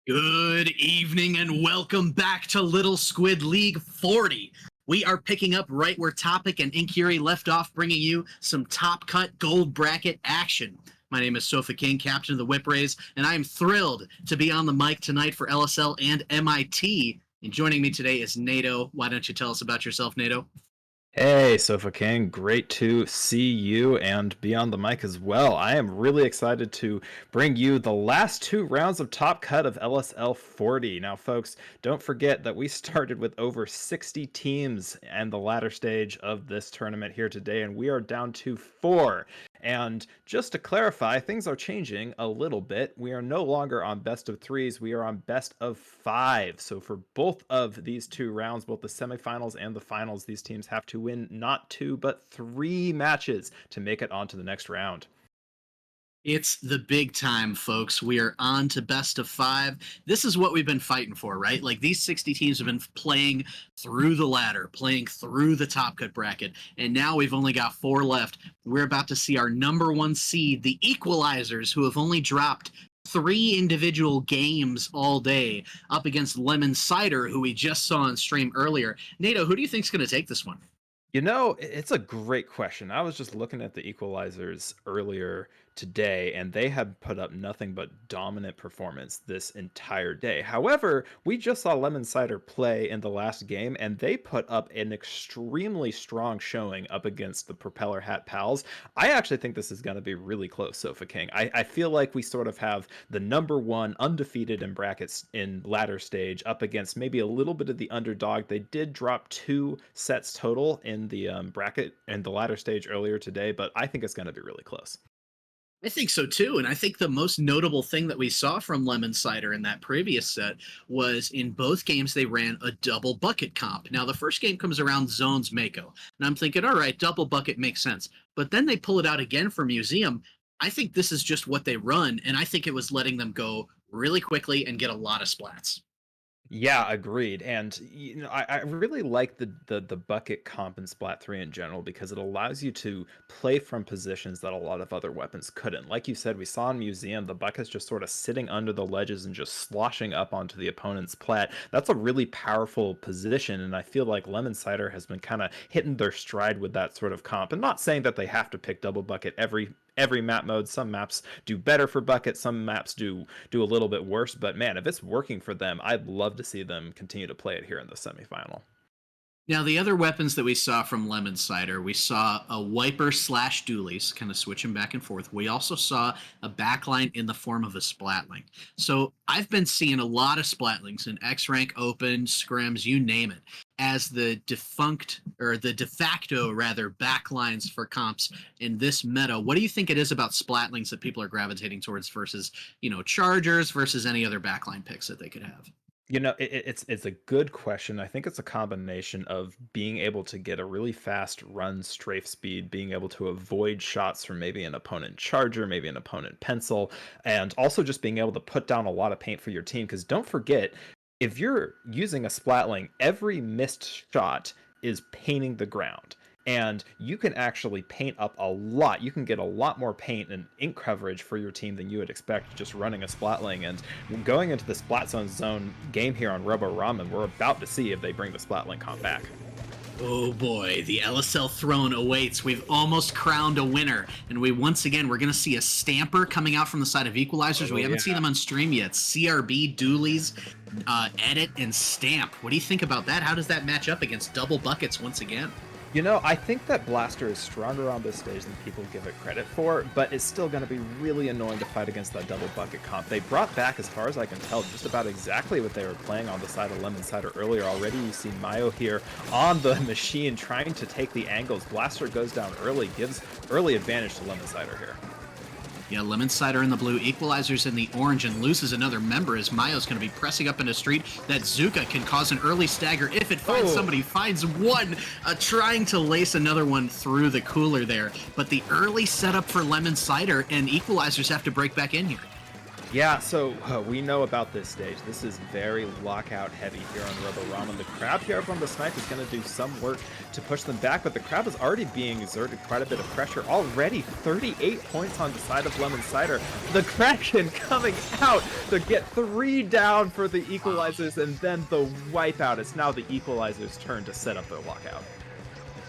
Good evening and welcome back to Little Squid League 40. We are picking up right where Topic and Incurie left off, bringing you some top cut gold bracket action. My name is Sofa King, captain of the Whip Rays, and I am thrilled to be on the mic tonight for LSL and MIT. And joining me today is Nato. Why don't you tell us about yourself, Nato? Hey, Sofa King, great to see you and be on the mic as well. I am really excited to bring you the last two rounds of Top Cut of LSL 40. Now, folks, don't forget that we started with over 60 teams and the latter stage of this tournament here today, and we are down to 4. And just to clarify, things are changing a little bit. We are no longer on best of 3s, we are on best of 5. So for both of these two rounds, both the semifinals and the finals, these teams have to win not 2, but 3 matches to make it on to the next round. It's the big time, folks. We are on to best of 5. This is what we've been fighting for, right? Like, these 60 teams have been playing through the ladder, playing through the top cut bracket, and now we've only got 4 left. We're about to see our number 1 seed, the Equalizers, who have only dropped 3 individual games all day, up against Lemon Cider, who we just saw on stream earlier. Nato, who do you think's going to take this one? You know, it's a great question. I was just looking at the Equalizers earlier today, and they had put up nothing but dominant performance this entire day. However, we just saw Lemon Cider play in the last game, and they put up an extremely strong showing up against the Propeller Hat Pals. I actually think this is going to be really close, Sofa King. I feel like we sort of have the number 1 undefeated in brackets in ladder stage up against maybe a little bit of the underdog. They did drop 2 sets total in the bracket and the ladder stage earlier today, but I think it's going to be really close. I think so too, and I think the most notable thing that we saw from Lemon Cider in that previous set was in both games they ran a double bucket comp. Now, the first game comes around Zones Mako, and I'm thinking, all right, double bucket makes sense. But then they pull it out again for Museum. I think this is just what they run, and I think it was letting them go really quickly and get a lot of splats. Yeah, agreed. And I really like the bucket comp in Splat 3 in general because it allows you to play from positions that a lot of other weapons couldn't. Like you said, we saw in Museum, the bucket's just sort of sitting under the ledges and just sloshing up onto the opponent's plat. That's a really powerful position, and I feel like Lemon Cider has been kind of hitting their stride with that sort of comp. And not saying that they have to pick double bucket every map mode. Some maps do better for bucket, some maps do a little bit worse, but man, if it's working for them, I'd love to see them continue to play it here in the semifinal. Now, the other weapons that we saw from Lemon Cider, we saw a Wiper slash Doolies, kind of switching back and forth. We also saw a backline in the form of a Splatling. So I've been seeing a lot of Splatlings in X-Rank, Open, Scrims, you name it, as the de facto rather backlines for comps in this meta. What do you think it is about Splatlings that people are gravitating towards versus, Chargers versus any other backline picks that they could have? You know, it's a good question. I think it's a combination of being able to get a really fast run strafe speed, being able to avoid shots from maybe an opponent charger, maybe an opponent pencil, and also just being able to put down a lot of paint for your team. Because don't forget, if you're using a Splatling, every missed shot is painting the ground. And you can actually paint up a lot. You can get a lot more paint and ink coverage for your team than you would expect just running a Splatling. And going into the Splat Zone game here on Robo Ramen, we're about to see if they bring the Splatling comp back. Oh boy, the LSL throne awaits. We've almost crowned a winner, and we're going to see a Stamper coming out from the side of Equalizers. We haven't seen them on stream yet. CRB, Doolies, Edit, and Stamp. What do you think about that? How does that match up against double buckets once again? You know, I think that Blaster is stronger on this stage than people give it credit for, but it's still going to be really annoying to fight against that double bucket comp. They brought back, as far as I can tell, just about exactly what they were playing on the side of Lemon Cider earlier. Already you see Mayo here on the machine trying to take the angles. Blaster goes down early, gives early advantage to Lemon Cider here. Yeah, Lemon Cider in the blue, Equalizers in the orange, and loses another member as Mayo's going to be pressing up in a street that Zuka can cause an early stagger if it finds somebody. Finds one, trying to lace another one through the cooler there. But the early setup for Lemon Cider, and Equalizers have to break back in here. Yeah, so we know about this stage. This is very lockout heavy here on Robo Ramen. The crab here up on the snipe is going to do some work to push them back, but the crab is already being exerted quite a bit of pressure. Already 38 points on the side of Lemon Cider. The Kraken coming out to get 3 down for the equalizers, and then the wipeout. It's now the equalizers' turn to set up their lockout.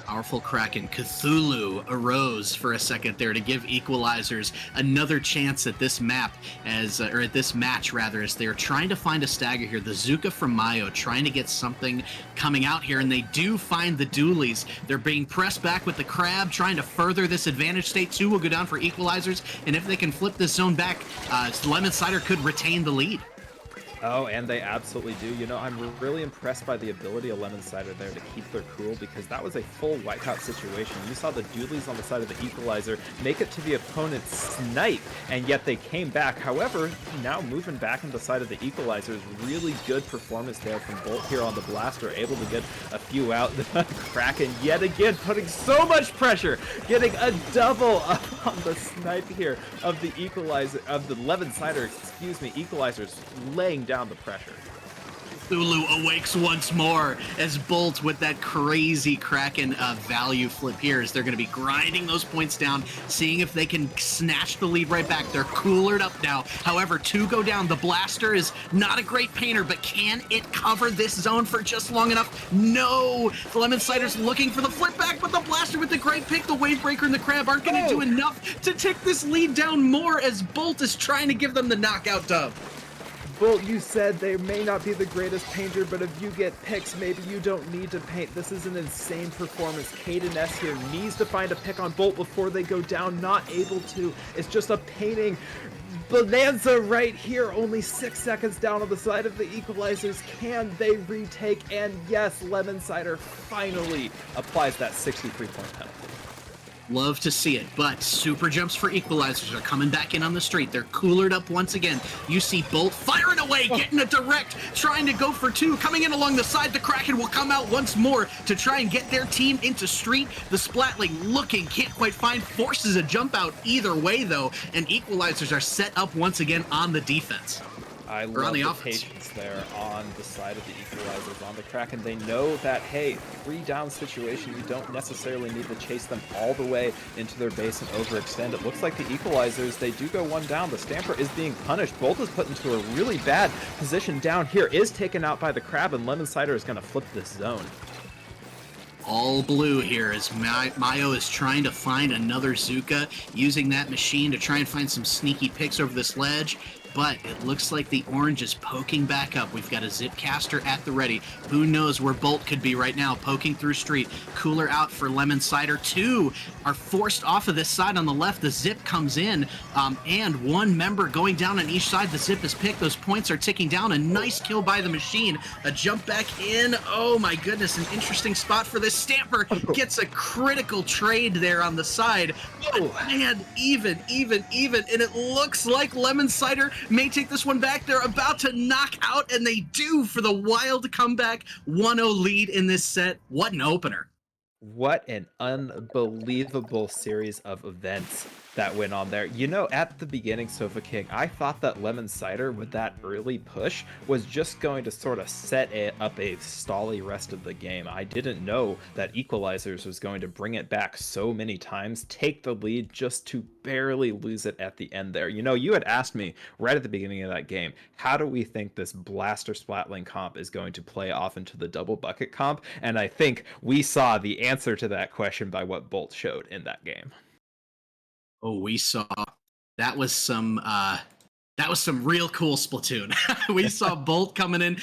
Powerful Kraken Cthulhu arose for a second there to give Equalizers another chance at this map or at this match rather, as they're trying to find a stagger here. The Zuka from Mayo trying to get something coming out here, and they do find the Doolies. They're being pressed back with the Crab, trying to further this advantage state. 2 will go down for Equalizers, and if they can flip this zone back, Lemon Cider could retain the lead. Oh, and they absolutely do. You know, I'm really impressed by the ability of Lemon Cider there to keep their cool, because that was a full wipeout situation. You saw the Doolies on the side of the Equalizer make it to the opponent's snipe, and yet they came back. However, now moving back into the side of the Equalizers, really good performance there from Bolt here on the Blaster, able to get a few out. The Kraken yet again putting so much pressure, getting a double up on the snipe here of the Equalizer, of the Lemon Cider, excuse me, Equalizers laying down the pressure. Cthulhu awakes once more as Bolt with that crazy Kraken value flip here, as they're going to be grinding those points down, seeing if they can snatch the lead right back. They're coolered up now. However, 2 go down. The Blaster is not a great painter, but can it cover this zone for just long enough? No! The Lemon Cider's looking for the flip back, but the Blaster with the great pick, the Wavebreaker and the Crab aren't going to do enough to take this lead down more, as Bolt is trying to give them the knockout dub. Bolt, you said they may not be the greatest painter, but if you get picks, maybe you don't need to paint. This is an insane performance. Caden S here needs to find a pick on Bolt before they go down. Not able to. It's just a painting bonanza right here. Only 6 seconds down on the side of the Equalizers. Can they retake? And yes, Lemon Cider finally applies that 63-point penalty. Love to see it, but super jumps for Equalizers are coming back in on the street. They're coolered up once again. You see Bolt firing away, getting a direct, trying to go for 2. Coming in along the side, the Kraken will come out once more to try and get their team into street. The Splatling looking, can't quite find, forces a jump out either way though, and Equalizers are set up once again on the defense. I love the patience there on the side of the Equalizers on the Kraken. They know that, hey, 3 down situation, you don't necessarily need to chase them all the way into their base and overextend. It looks like the Equalizers, they do go 1 down. The Stamper is being punished. Bolt is put into a really bad position down here, is taken out by the Crab, and Lemon Cider is going to flip this zone. All blue here as Mayo is trying to find another Zuka, using that machine to try and find some sneaky picks over this ledge. But it looks like the orange is poking back up. We've got a Zipcaster at the ready. Who knows where Bolt could be right now, poking through street. Cooler out for Lemon Cider. 2 are forced off of this side on the left. The Zip comes in, and 1 member going down on each side. The Zip is picked. Those points are ticking down. A nice kill by the machine. A jump back in. Oh my goodness, an interesting spot for this. Stamper gets a critical trade there on the side. But man, even. And it looks like Lemon Cider may take this one back. They're about to knock out, and they do, for the wild comeback 1-0 lead in this set. What an opener. What an unbelievable series of events that went on there. You know, at the beginning, Sofa King, I thought that Lemon Cider with that early push was just going to sort of set up a stally rest of the game. I didn't know that Equalizers was going to bring it back so many times, take the lead just to barely lose it at the end there. You know, you had asked me right at the beginning of that game, how do we think this Blaster Splatling comp is going to play off into the double bucket comp? And I think we saw the answer to that question by what Bolt showed in that game. Oh, we saw that was some real cool Splatoon. We saw Bolt coming in,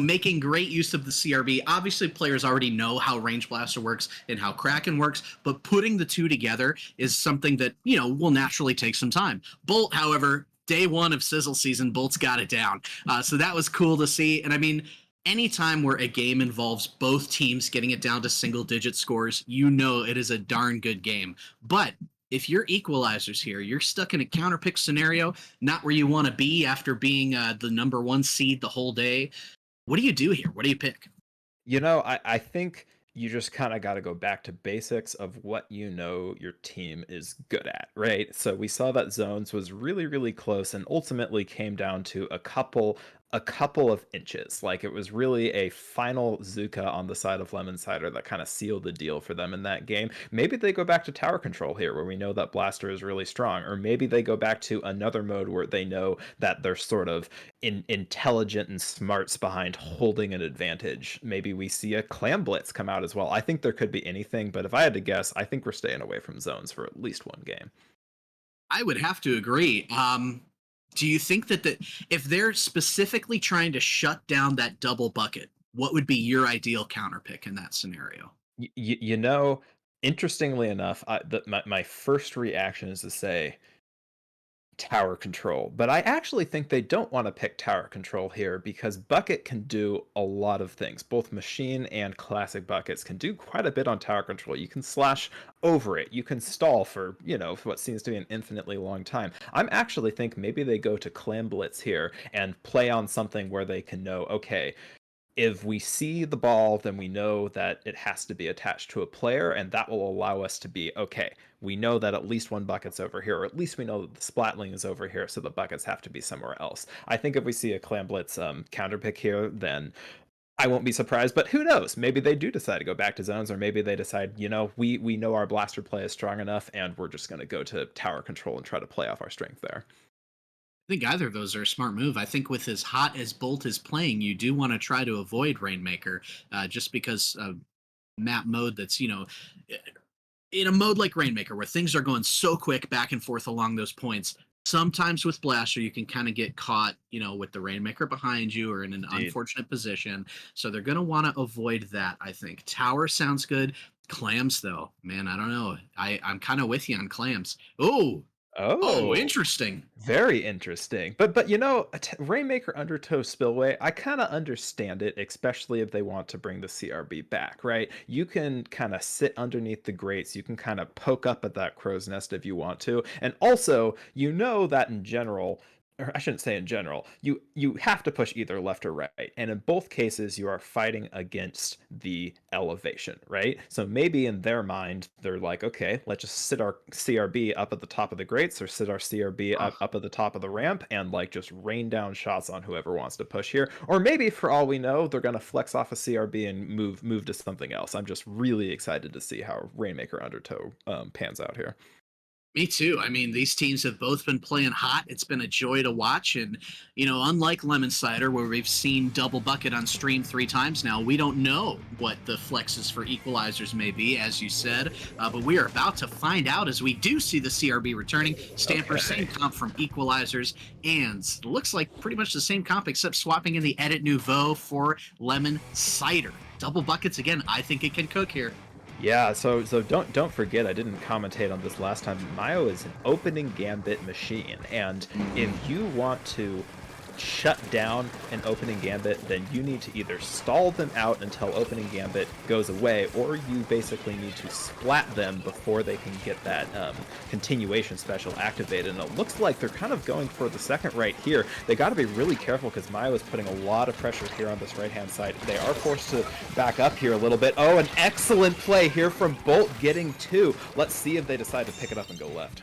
making great use of the CRB. Obviously, players already know how Range Blaster works and how Kraken works, but putting the 2 together is something that, will naturally take some time. Bolt, however, day 1 of Sizzle season, Bolt's got it down. So that was cool to see. And I mean, anytime where a game involves both teams getting it down to single-digit scores, it is a darn good game. But if you're Equalizers here, you're stuck in a counterpick scenario, not where you want to be after being the number 1 seed the whole day. What do you do here? What do you pick? You know, I think you just kind of got to go back to basics of what you know your team is good at, right? So we saw that zones was really, really close and ultimately came down to a couple of inches. Like it was really a final Zuka on the side of Lemon Cider that kind of sealed the deal for them in that game. Maybe they go back to tower control here where we know that Blaster is really strong, or maybe they go back to another mode where they know that they're sort of intelligent and smarts behind holding an advantage. Maybe we see a clam blitz come out as well. I think there could be anything, but if I had to guess, I think we're staying away from zones for at least one game. I would have to agree. Do you think that if they're specifically trying to shut down that double bucket, what would be your ideal counter pick in that scenario? You know, interestingly enough, my first reaction is to say tower control, but I actually think they don't want to pick tower control here because bucket can do a lot of things. Both machine and classic buckets can do quite a bit on tower control. You can slash over it, you can stall for, for what seems to be an infinitely long time. I'm actually think maybe they go to clam blitz here and play on something where they can know, okay, if we see the ball, then we know that it has to be attached to a player, and that will allow us to be okay. We know that at least one bucket's over here, or at least we know that the splatling is over here, so the buckets have to be somewhere else. I think if we see a Clam Blitz counter pick here, then I won't be surprised. But who knows? Maybe they do decide to go back to zones, or maybe they decide, we know our blaster play is strong enough, and we're just going to go to tower control and try to play off our strength there. I think either of those are a smart move. I think with as hot as Bolt is playing, you do want to try to avoid Rainmaker, just because map mode that's in a mode like Rainmaker where things are going so quick back and forth along those points. Sometimes with Blaster, you can kind of get caught, with the Rainmaker behind you or in an Indeed. unfortunate position. So they're going to want to avoid that, I think. Tower sounds good. Clams, though, man, I don't know. I'm kind of with you on clams. Oh, Oh, interesting. very interesting. But Rainmaker Undertow Spillway, I kind of understand it, especially if they want to bring the CRB back, right? You can kind of sit underneath the grates, you can kind of poke up at that crow's nest if you want to. And also, you know that in general, or I shouldn't say in general, you have to push either left or right. And in both cases, you are fighting against the elevation, right? So maybe in their mind, they're like, okay, let's just sit our CRB up at the top of the grates or sit our CRB up at the top of the ramp and like just rain down shots on whoever wants to push here. Or maybe for all we know, they're gonna flex off a CRB and move to something else. I'm just really excited to see how Rainmaker Undertow pans out here. Me too. I mean, these teams have both been playing hot. It's been a joy to watch. And, unlike Lemon Cider, where we've seen double bucket on stream 3 times now, we don't know what the flexes for equalizers may be, as you said. But we are about to find out as we do see the CRB returning. Stamper, same Okay. comp from equalizers. And looks like pretty much the same comp, except swapping in the Edit Nouveau for Lemon Cider. Double buckets again. I think it can cook here. Yeah, so don't forget, I didn't commentate on this last time. Mayo is an opening gambit machine, and if you want to shut down an opening gambit, then you need to either stall them out until opening gambit goes away, or you basically need to splat them before they can get that continuation special activated. And it looks like they're kind of going for the second right here. They got to be really careful because Mayo is putting a lot of pressure here on this right-hand side. They are forced to back up here a little bit. Oh, an excellent play here from Bolt getting 2. Let's see if they decide to pick it up and go left.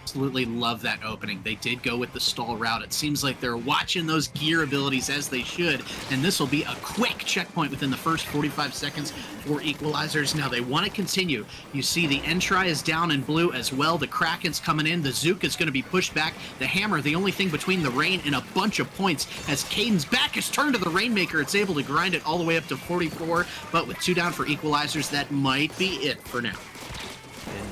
Absolutely love that opening. They did go with the stall route. It seems like they're watching those gear abilities as they should, and this will be a quick checkpoint within the first 45 seconds for equalizers. Now they want to continue. You see the Entry is down in blue as well. The Kraken's coming in. The Zook is going to be pushed back. The Hammer, the only thing between the Rain and a bunch of points, as Caden's back is turned to the Rainmaker. It's able to grind it all the way up to 44, but with 2 down for equalizers, that might be it for now.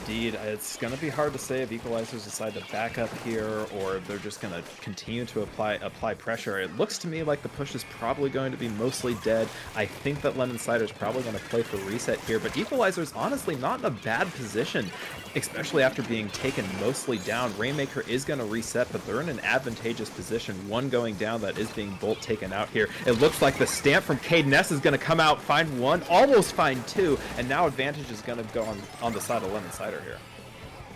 Indeed, it's going to be hard to say if equalizers decide to back up here or if they're just going to continue to apply pressure. It looks to me like the push is probably going to be mostly dead. I think that Lemon Cider is probably going to play for reset here, but equalizer's honestly not in a bad position, especially after being taken mostly down. Rainmaker is going to reset, but they're in an advantageous position. One going down that is being bolt taken out here. It looks like the stamp from Caden S is going to come out, find 1, almost find 2, and now advantage is going to go on the side of Lemon Cider here.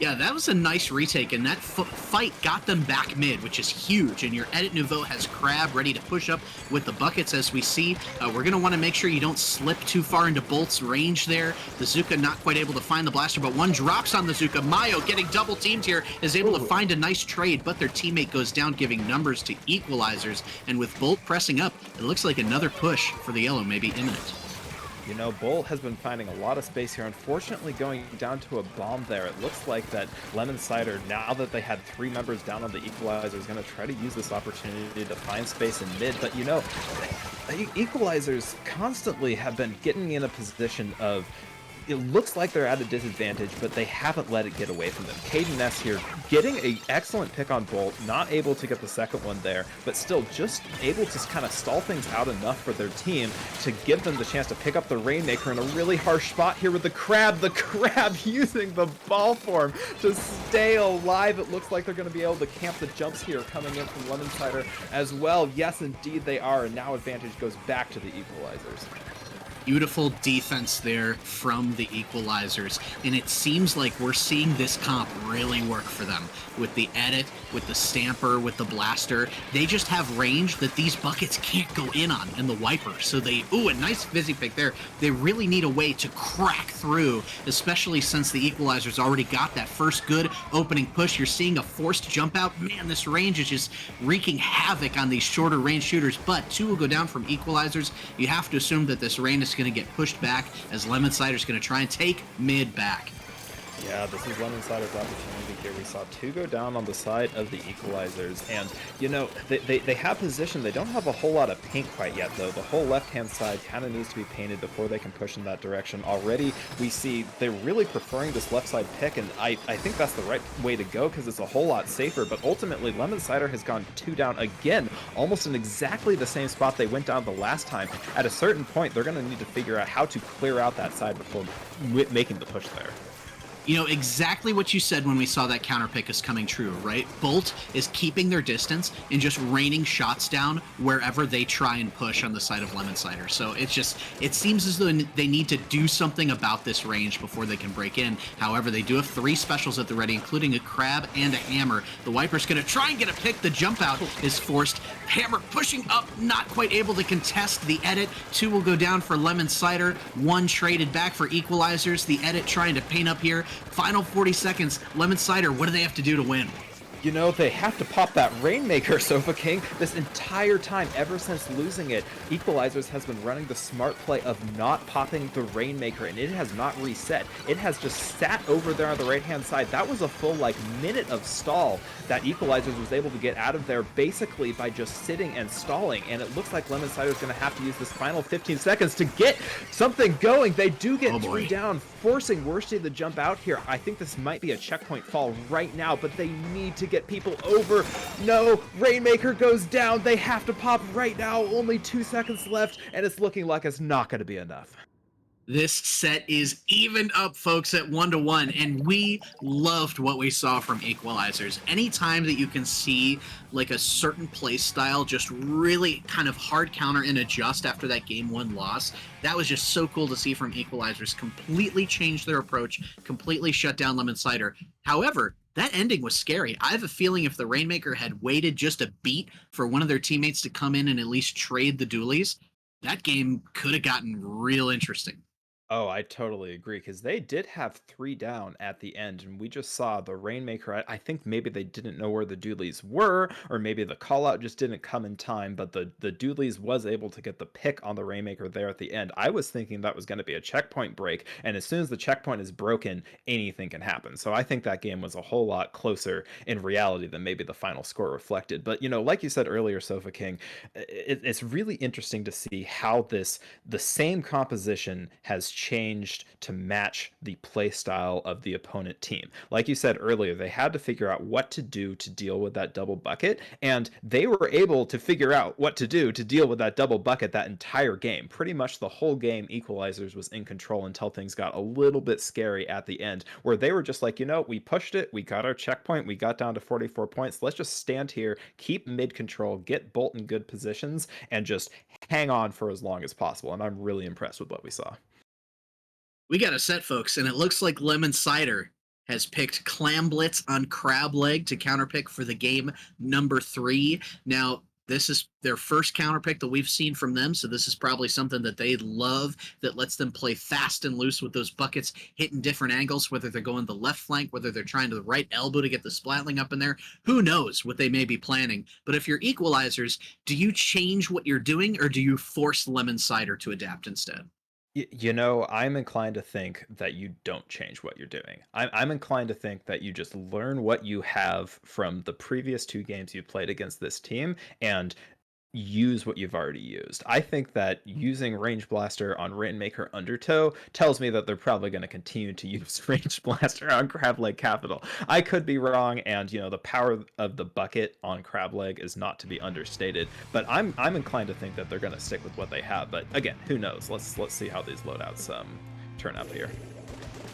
Yeah, that was a nice retake, and that fight got them back mid, which is huge. And your Edit Nouveau has Crab ready to push up with the buckets, as we see. We're going to want to make sure you don't slip too far into Bolt's range there. The Zuka not quite able to find the blaster, but one drops on the Zuka. Mayo getting double teamed here is able to find a nice trade, but their teammate goes down, giving numbers to Equalizers. And with Bolt pressing up, it looks like another push for the Yellow may be imminent. You know, Bolt has been finding a lot of space here. Unfortunately, going down to a bomb there. It looks like that Lemon Cider, now that they had 3 members down on the Equalizer, is going to try to use this opportunity to find space in mid. But, you know, Equalizers constantly have been getting in a position of, it looks like they're at a disadvantage, but they haven't let it get away from them. Caden S here getting an excellent pick on Bolt, not able to get the second one there, but still just able to kind of stall things out enough for their team to give them the chance to pick up the Rainmaker in a really harsh spot here with the Crab using the ball form to stay alive. It looks like they're going to be able to camp the jumps here coming in from Lemon Cider as well. Yes, indeed they are, and now advantage goes back to the Equalizers. Beautiful defense there from the Equalizers, and it seems like we're seeing this comp really work for them with the Edit, with the Stamper, with the Blaster. They just have range that these buckets can't go in on, and the Wiper. So a nice Fizzy pick there. They really need a way to crack through, especially since the Equalizers already got that first good opening push. You're seeing a forced jump out. Man, this range is just wreaking havoc on these shorter range shooters, but 2 will go down from Equalizers. You have to assume that this range is going to get pushed back as Lemon Cider's going to try and take mid back. Yeah, this is Lemon Cider's opportunity here. We saw 2 go down on the side of the Equalizers, and, you know, they have position. They don't have a whole lot of paint quite yet, though. The whole left-hand side kind of needs to be painted before they can push in that direction. Already, we see they're really preferring this left side pick, and I think that's the right way to go because it's a whole lot safer, but ultimately, Lemon Cider has gone 2 down again, almost in exactly the same spot they went down the last time. At a certain point, they're going to need to figure out how to clear out that side before making the push there. You know, exactly what you said when we saw that counter pick is coming true, right? Bolt is keeping their distance and just raining shots down wherever they try and push on the side of Lemon Cider. So it seems as though they need to do something about this range before they can break in. However, they do have 3 specials at the ready, including a Crab and a Hammer. The Wiper's going to try and get a pick. The jump out is forced. Hammer pushing up, not quite able to contest the Edit. 2 will go down for Lemon Cider. 1 traded back for Equalizers. The Edit trying to paint up here. Final 40 seconds. Lemon Cider, what do they have to do to win? You know, they have to pop that Rainmaker, Sofa King. This entire time, ever since losing it, Equalizers has been running the smart play of not popping the Rainmaker, and it has not reset. It has just sat over there on the right-hand side. That was a full, minute of stall that Equalizers was able to get out of there basically by just sitting and stalling, and it looks like Lemon Cider is going to have to use this final 15 seconds to get something going. They do get 3 down, forcing Worsty to jump out here. I think this might be a checkpoint fall right now, but they need to get people over. No, Rainmaker goes down. They have to pop right now. Only 2 seconds left, and it's looking like it's not going to be enough. This set is evened up, folks, at 1-1, and we loved what we saw from Equalizers. Anytime that you can see like a certain play style just really kind of hard counter and adjust after that game 1 loss, that was just so cool to see from Equalizers. Completely changed their approach, completely shut down Lemon Cider. However, that ending was scary. I have a feeling if the Rainmaker had waited just a beat for one of their teammates to come in and at least trade the dualies, that game could have gotten real interesting. Oh, I totally agree because they did have 3 down at the end, and we just saw the Rainmaker. I think maybe they didn't know where the Doodleys were, or maybe the call out just didn't come in time, but the Doodleys was able to get the pick on the Rainmaker there at the end. I was thinking that was going to be a checkpoint break, and as soon as the checkpoint is broken, anything can happen. So I think that game was a whole lot closer in reality than maybe the final score reflected. But, you know, like you said earlier, Sofa King, it's really interesting to see how the same composition has changed to match the play style of the opponent team. Like you said earlier, they had to figure out what to do to deal with that double bucket, and they were able to figure out what to do to deal with that double bucket that entire game. Pretty much the whole game, Equalizers was in control until things got a little bit scary at the end, where they were just like, you know, we pushed it, we got our checkpoint, we got down to 44 points. Let's just stand here, keep mid control, get Bolt in good positions, and just hang on for as long as possible. And I'm really impressed with what we saw. We got a set, folks, and it looks like Lemon Cider has picked Clam Blitz on Crab Leg to counterpick for the game number 3. Now, this is their first counterpick that we've seen from them, so this is probably something that they love, that lets them play fast and loose with those buckets, hitting different angles, whether they're going the left flank, whether they're trying to the right elbow to get the splatling up in there. Who knows what they may be planning. But if you're Equalizers, do you change what you're doing, or do you force Lemon Cider to adapt instead? I'm inclined to think that you don't change what you're doing. I'm inclined to think that you just learn what you have from the previous 2 games you played against this team and use what you've already used. I think that using Range Blaster on Rainmaker Undertow tells me that they're probably going to continue to use Range Blaster on Crab Leg Capital. I could be wrong, and the power of the bucket on Crab Leg is not to be understated. But I'm inclined to think that they're going to stick with what they have. But again, who knows? Let's see how these loadouts turn up here.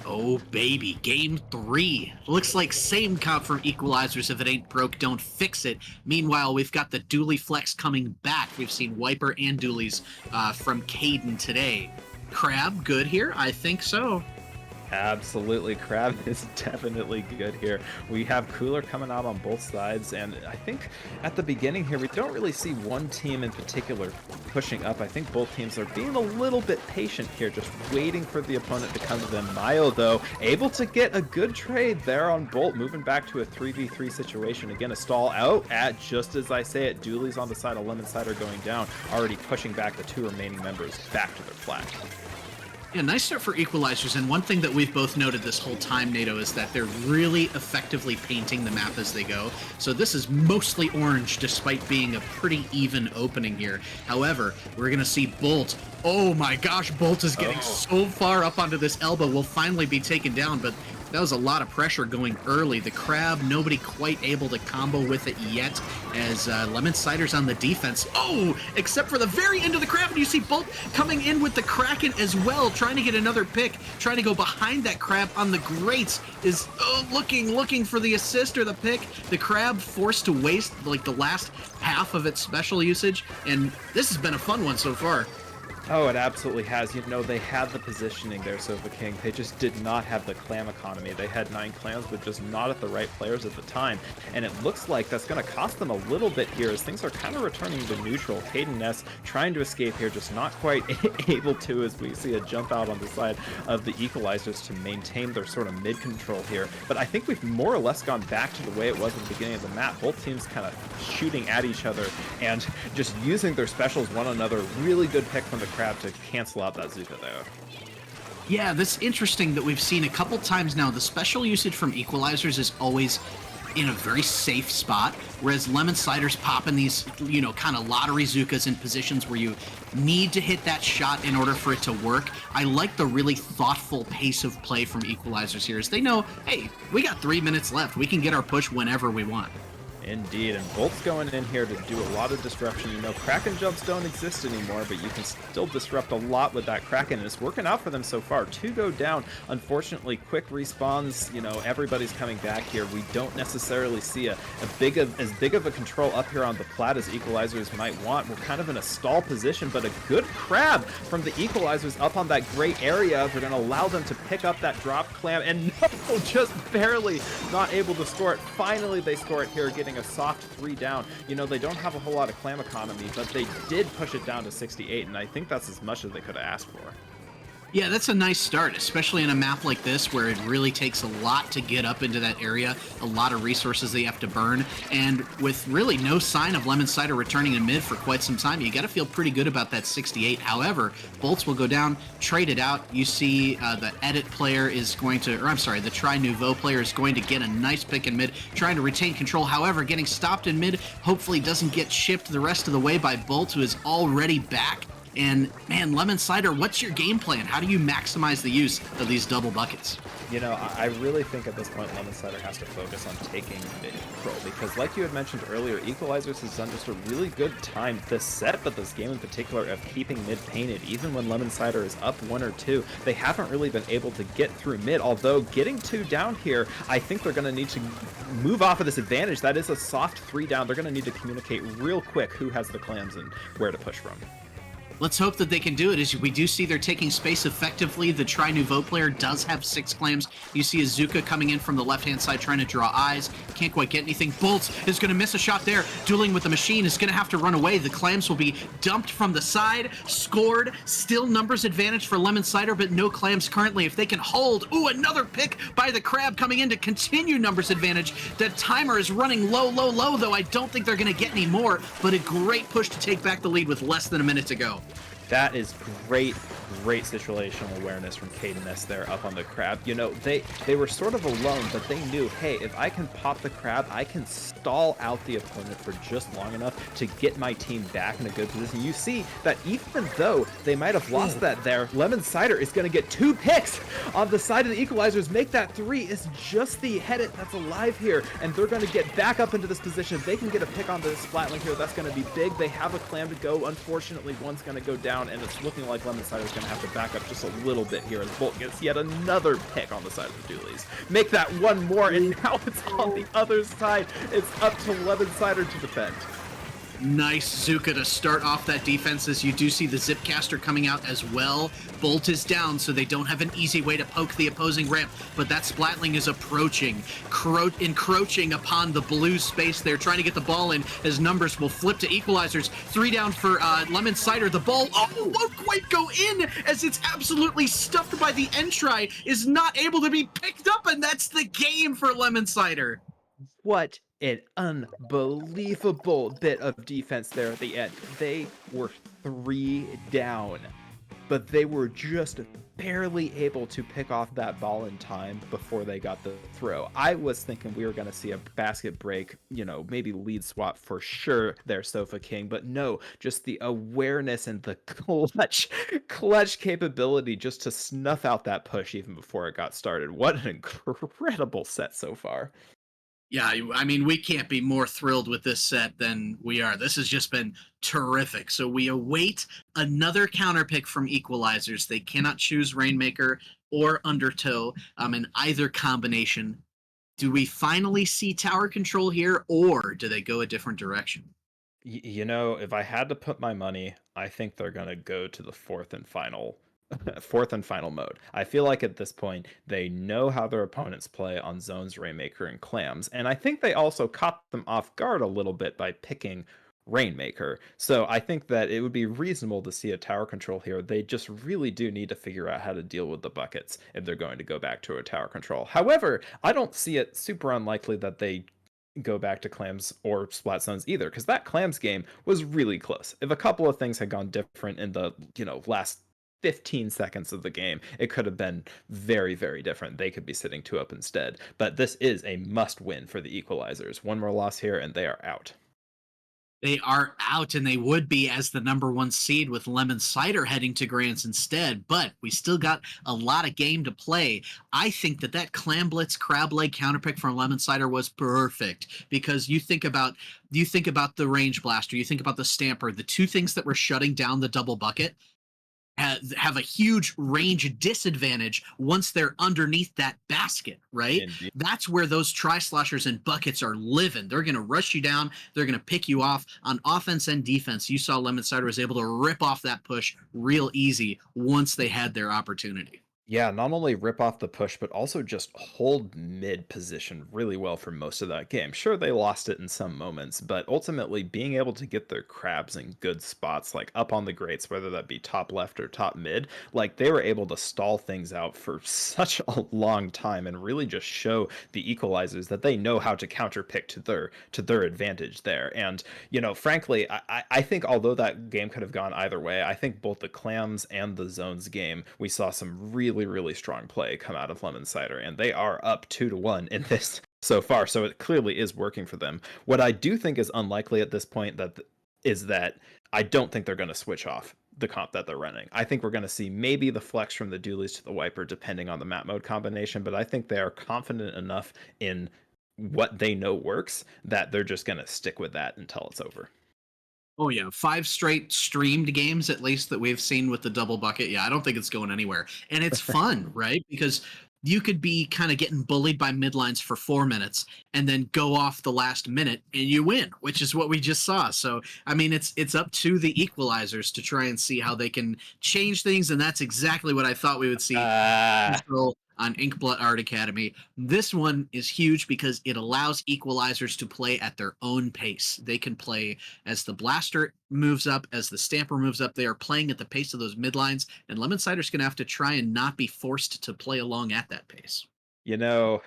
Oh, baby. Game 3. Looks like same comp from Equalizers. If it ain't broke, don't fix it. Meanwhile, we've got the Dooley Flex coming back. We've seen Wiper and Doolies from Caden today. Crab, good here? I think so. Absolutely, Crab is definitely good here. We have Cooler coming out on both sides, and I think at the beginning here, we don't really see one team in particular pushing up. I think both teams are being a little bit patient here, just waiting for the opponent to come to them. Mayo, though, able to get a good trade there on Bolt, moving back to a 3v3 situation. Again, a stall out at, just as I say it, Dooley's on the side of Lemon Cider going down, already pushing back the 2 remaining members back to their flag. Yeah, nice start for Equalizers, and one thing that we've both noted this whole time, NATO, is that they're really effectively painting the map as they go. So this is mostly orange, despite being a pretty even opening here. However, we're going to see Bolt. Oh my gosh, Bolt is getting so far up onto this elbow. Will finally be taken down, but that was a lot of pressure going early. The Crab, nobody quite able to combo with it yet, as Lemon Cider's on the defense. Oh, except for the very end of the Crab, and you see Bolt coming in with the Kraken as well, trying to get another pick, trying to go behind that Crab on the grates, is looking for the assist or the pick. The Crab forced to waste like the last half of its special usage, and this has been a fun one so far. Oh, it absolutely has. They had the positioning there, Sofa King. They just did not have the clam economy. They had 9 clams, but just not at the right players at the time. And it looks like that's going to cost them a little bit here, as things are kind of returning to neutral. Hayden Ness trying to escape here, just not quite able to, as we see a jump out on the side of the Equalizers to maintain their sort of mid-control here. But I think we've more or less gone back to the way it was at the beginning of the map. Both teams kind of shooting at each other and just using their specials one another. Really good pick from the Crab to cancel out that Zuka there. Yeah, that's interesting that we've seen a couple times now. The special usage from Equalizers is always in a very safe spot, whereas Lemon Cider's popping these, kind of lottery Zukas in positions where you need to hit that shot in order for it to work. I like the really thoughtful pace of play from Equalizers here, as they know, hey, we got 3 minutes left. We can get our push whenever we want. Indeed, and Bolt's going in here to do a lot of disruption. Kraken jumps don't exist anymore, but you can still disrupt a lot with that Kraken, and it's working out for them so far. 2 go down. Unfortunately, quick respawns, everybody's coming back here. We don't necessarily see as big of a control up here on the plat as Equalizers might want. We're kind of in a stall position, but a good Crab from the Equalizers up on that gray area. They're going to allow them to pick up that drop clam, and no, just barely not able to score it. Finally, they score it here, getting a soft 3 down. They don't have a whole lot of clam economy, but they did push it down to 68, and I think that's as much as they could have asked for. Yeah, that's a nice start, especially in a map like this where it really takes a lot to get up into that area, a lot of resources they have to burn, and with really no sign of Lemon Cider returning in mid for quite some time, you got to feel pretty good about that 68. However, Bolts will go down, trade it out. You see the edit player is going to, the Tri Nouveau player is going to get a nice pick in mid, trying to retain control. However, getting stopped in mid, hopefully doesn't get shipped the rest of the way by Bolts, who is already back. And man, Lemon Cider, what's your game plan? How do you maximize the use of these double buckets? I really think at this point Lemon Cider has to focus on taking mid control, because like you had mentioned earlier, Equalizers has done just a really good time this set, but this game in particular, of keeping mid painted. Even when Lemon Cider is up 1 or 2, they haven't really been able to get through mid, although getting 2 down here, I think they're going to need to move off of this advantage. That is a soft 3 down. They're going to need to communicate real quick who has the clams and where to push from. Let's hope that they can do it. As we do see they're taking space effectively. The Tri Nouveau player does have 6 clams. You see Azuka coming in from the left-hand side trying to draw eyes. Can't quite get anything. Bolt is going to miss a shot there. Dueling with the machine is going to have to run away. The clams will be dumped from the side. Scored. Still numbers advantage for Lemon Cider, but no clams currently. If they can hold. Ooh, another pick by the crab coming in to continue numbers advantage. The timer is running low, though. I don't think they're going to get any more, but a great push to take back the lead with less than a minute to go. That is great situational awareness from Caden S there up on the crab. You know, they were sort of alone, but they knew, hey, if I can pop the crab, I can stall out the opponent for just long enough to get my team back in a good position. You see that even though they might have lost that there, Lemon Cider is going to get 2 picks on the side of the Equalizers. Make that 3 is just the head that's alive here, and they're going to get back up into this position. If they can get a pick on the Splatling here, that's going to be big. They have a clam to go. Unfortunately, one's going to go down, and it's looking like Lemon Cider is going to have to back up just a little bit here as Bolt gets yet another pick on the side of the Doolies. Make that one more, and now it's on the other side. It's up to Lemon Cider to defend. Nice Zuka to start off that defense, as you do see the Zipcaster coming out as well. Bolt is down, so they don't have an easy way to poke the opposing ramp, but that Splatling is approaching, encroaching upon the blue space there, trying to get the ball in as numbers will flip to Equalizers. 3 down for Lemon Cider. The ball, won't quite go in, as it's absolutely stuffed by the Entry, is not able to be picked up, and that's the game for Lemon Cider. What an unbelievable bit of defense there at the end. They were 3 down, but they were just barely able to pick off that ball in time before they got the throw. I was thinking we were going to see a basket break, you know, maybe lead swap for sure there, Sofa King, but no, just the awareness and the clutch capability just to snuff out that push even before it got started. What an incredible set so far. Yeah, I mean, we can't be more thrilled with this set than we are. This has just been terrific. So we await another counter pick from Equalizers. They cannot choose Rainmaker or Undertow in either combination. Do we finally see tower control here, or do they go a different direction? You know, if I had to put my money, I think they're going to go to the fourth and final mode. I feel like at this point they know how their opponents play on zones, Rainmaker, and clams, and I think they also caught them off guard a little bit by picking Rainmaker. So I think that it would be reasonable to see a tower control here. They just really do need to figure out how to deal with the buckets if they're going to go back to a tower control. However, I don't see it super unlikely that they go back to clams or splat zones either, because that clams game was really close. If a couple of things had gone different in the last 15 seconds of the game, it could have been very, very different. They could be sitting 2-up instead. But this is a must win for the Equalizers. One more loss here and they are out. They are out, and they would be as the #1 seed with Lemon Cider heading to Grants instead, but we still got a lot of game to play. I think that Clam Blitz crab leg counterpick from Lemon Cider was perfect, because you think about the range blaster, you think about the stamper, the 2 things that were shutting down the double bucket have a huge range disadvantage once they're underneath that basket, right? Indeed. That's where those tri-sloshers and buckets are living. They're going to rush you down. They're going to pick you off on offense and defense. You saw Lemon Cider was able to rip off that push real easy once they had their opportunity. Yeah, not only rip off the push, but also just hold mid position really well for most of that game. Sure, they lost it in some moments, but ultimately being able to get their crabs in good spots, like up on the grates, whether that be top left or top mid, like they were able to stall things out for such a long time and really just show the Equalizers that they know how to counter pick to their advantage there. And, frankly, I think although that game could have gone either way, I think both the clams and the zones game, we saw some really strong play come out of Lemon Cider, and they are up 2-1 in this so far, so it clearly is working for them. What I do think is unlikely at this point is that I don't think they're going to switch off the comp that they're running. I think we're going to see maybe the flex from the Doolies to the Wiper depending on the map mode combination, but I think they are confident enough in what they know works that they're just going to stick with that until it's over. Oh yeah, 5 straight streamed games at least that we've seen with the double bucket. Yeah, I don't think it's going anywhere. And it's fun, right? Because you could be kind of getting bullied by midlines for 4 minutes and then go off the last minute and you win, which is what we just saw. So I mean, it's up to the equalizers to try and see how they can change things, and that's exactly what I thought we would see Ah. control on Inkblot Art Academy. This one is huge because it allows equalizers to play at their own pace. They can play as the blaster moves up, as the stamper moves up. They are playing at the pace of those midlines, and Lemon Cider's going to have to try and not be forced to play along at that pace. You know,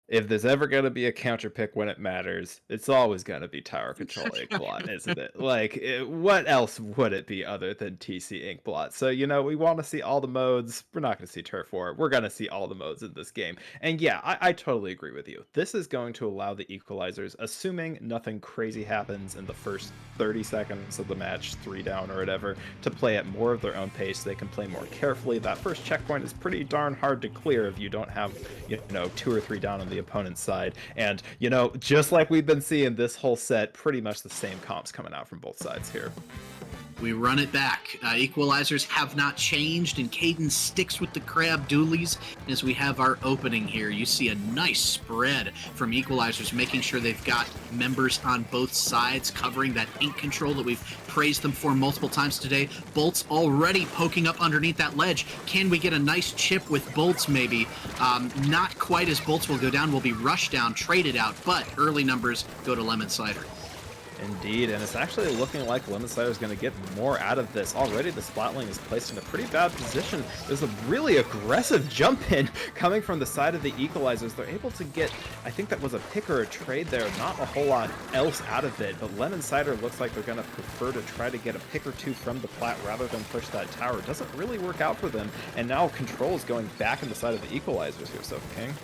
if there's ever gonna be a counter pick when it matters, it's always gonna be Tower Control Inkblot, isn't it? Like, what else would it be other than TC Inkblot? So, we want to see all the modes. We're not gonna see Turf War. We're gonna see all the modes in this game. And yeah, I totally agree with you. This is going to allow the equalizers, assuming nothing crazy happens in the first 30 seconds of the match, 3 down or whatever, to play at more of their own pace. They can play more carefully. That first checkpoint is pretty darn hard to clear if you don't have, 2 or 3 down on the opponent's side. And, just like we've been seeing this whole set, pretty much the same comps coming out from both sides here. We run it back. Equalizers have not changed, and Caden sticks with the crab dualies as we have our opening here. You see a nice spread from Equalizers, making sure they've got members on both sides, covering that ink control that we've praised them for multiple times today. Bolts already poking up underneath that ledge. Can we get a nice chip with Bolts, maybe? Not quite, as Bolts will go down, will be rushed down, traded out, but early numbers go to Lemon Cider. Indeed, and it's actually looking like Lemon Cider is going to get more out of this. Already the Splatling is placed in a pretty bad position. There's a really aggressive jump in coming from the side of the Equalizers. They're able to get, I think that was a pick or a trade there, not a whole lot else out of it, but Lemon Cider looks like they're going to prefer to try to get a pick or two from the plat rather than push that tower. It doesn't really work out for them, and now control is going back in the side of the Equalizers here, Sofa King.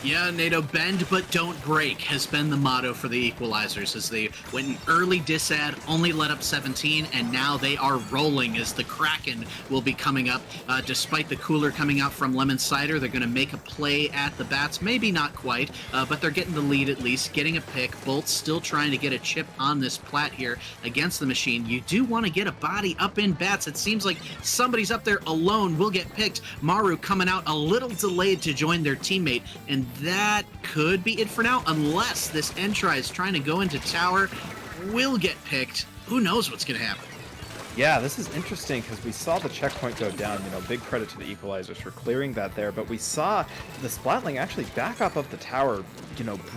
Yeah, NATO, bend but don't break has been the motto for the Equalizers, as they went an early disad, only let up 17, and now they are rolling as the Kraken will be coming up. Despite the cooler coming out from Lemon Cider, they're going to make a play at the bats. Maybe not quite, but they're getting the lead at least, getting a pick. Bolt's still trying to get a chip on this plat here against the machine. You do want to get a body up in bats. It seems like somebody's up there alone will get picked. Maru coming out a little delayed to join their teammate, and that could be it for now, unless this Entry is trying to go into tower, will get picked. Who knows what's going to happen? Yeah, this is interesting because we saw the checkpoint go down. Big credit to the Equalizers for clearing that there, but we saw the Splatling actually back up the tower,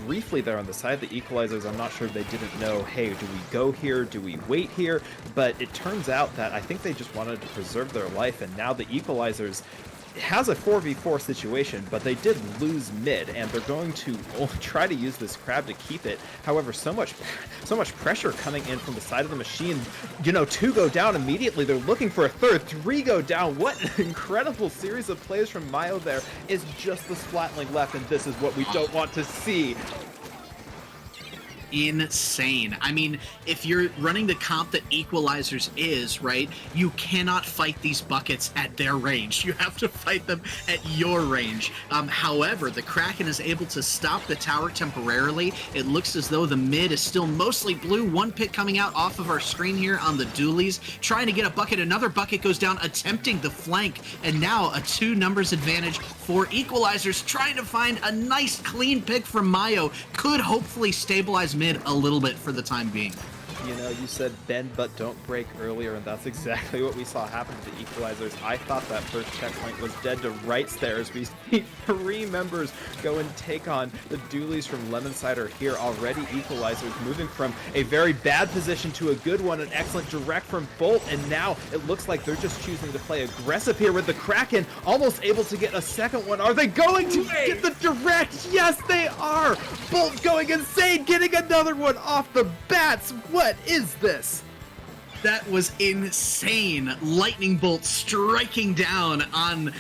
briefly there on the side of the Equalizers. I'm not sure if they didn't know, hey, do we go here? Do we wait here? But it turns out that I think they just wanted to preserve their life, and now the Equalizers has a 4v4 situation, but they did lose mid, and they're going to try to use this crab to keep it. However, so much pressure coming in from the side of the machine. 2 go down immediately. They're looking for a third. 3 go down. What an incredible series of plays from Mayo there. Is just the Splatling left, and this is what we don't want to see. Insane. I mean, if you're running the comp that Equalizers is, right, you cannot fight these buckets at their range. You have to fight them at your range. However, the Kraken is able to stop the tower temporarily. It looks as though the mid is still mostly blue. One pick coming out off of our screen here on the dualies, trying to get a bucket. Another bucket goes down, attempting the flank, and now a 2 numbers advantage for Equalizers, trying to find a nice clean pick from Mayo. Could hopefully stabilize mid a little bit for the time being. You said bend but don't break earlier, and that's exactly what we saw happen to the Equalizers. I thought that first checkpoint was dead to rights there as we see 3 members go and take on the dualies from Lemon Cider here already. Equalizers moving from a very bad position to a good one, an excellent direct from Bolt, and now it looks like they're just choosing to play aggressive here with the Kraken, almost able to get a second one. Are they going to get the direct? Yes, they are! Bolt going insane, getting another one off the bats. What is this? That was insane. Lightning bolt striking down on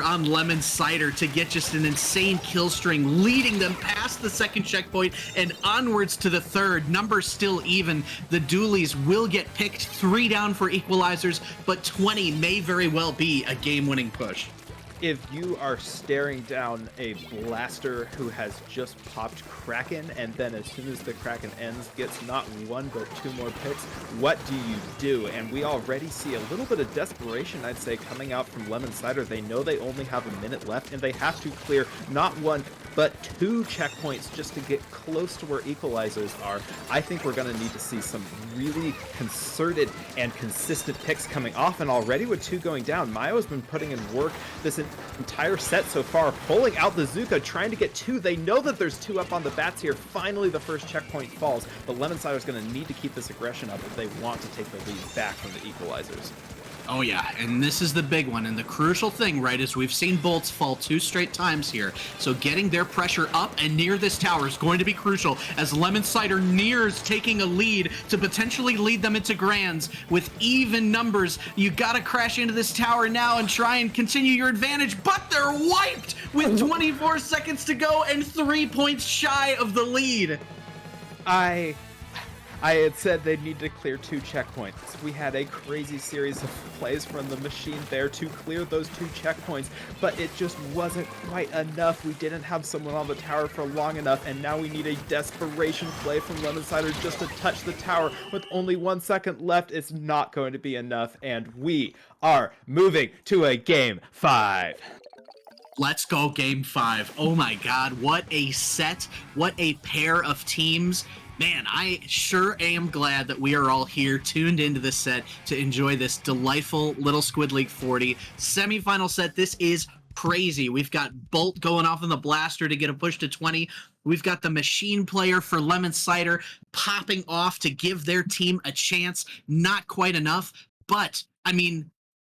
on Lemon Cider to get just an insane kill string, leading them past the second checkpoint and onwards to the third. Numbers still even. The dualies will get picked. 3 down for Equalizers, but 20 may very well be a game-winning push. if you are staring down a blaster who has just popped Kraken, and then as soon as the Kraken ends, gets not one but two more picks, what do you do? And we already see a little bit of desperation, I'd say, coming out from Lemon Cider. They know they only have a minute left, and they have to clear not one, but two checkpoints just to get close to where equalizers are. I think we're going to need to see some really concerted and consistent picks coming off, and already with two going down, Mayo has been putting in work this entire set so far, pulling out the Zuka, trying to get two. They know that there's two up on the bats here. Finally, the first checkpoint falls, but Lemon Cider is going to need to keep this aggression up if they want to take the lead back from the equalizers. Oh yeah, and this is the big one, and the crucial thing, right, is we've seen bolts fall 2 straight times here, so getting their pressure up and near this tower is going to be crucial as Lemon Cider nears taking a lead to potentially lead them into grands with even numbers. You gotta crash into this tower now and try and continue your advantage, but they're wiped with 24 seconds to go and 3 points shy of the lead. I had said they'd need to clear two checkpoints. We had a crazy series of plays from the machine there to clear those two checkpoints, but it just wasn't quite enough. We didn't have someone on the tower for long enough, and now we need a desperation play from Lemon Cider just to touch the tower. With only 1 second left, it's not going to be enough, and we are moving to a game 5. Let's go game 5. Oh my god, what a set, what a pair of teams. Man, I sure am glad that we are all here tuned into this set to enjoy this delightful little Squid League 40 semifinal set. This is crazy. We've got Bolt going off in the blaster to get a push to 20. We've got the machine player for Lemon Cider popping off to give their team a chance. Not quite enough, but I mean,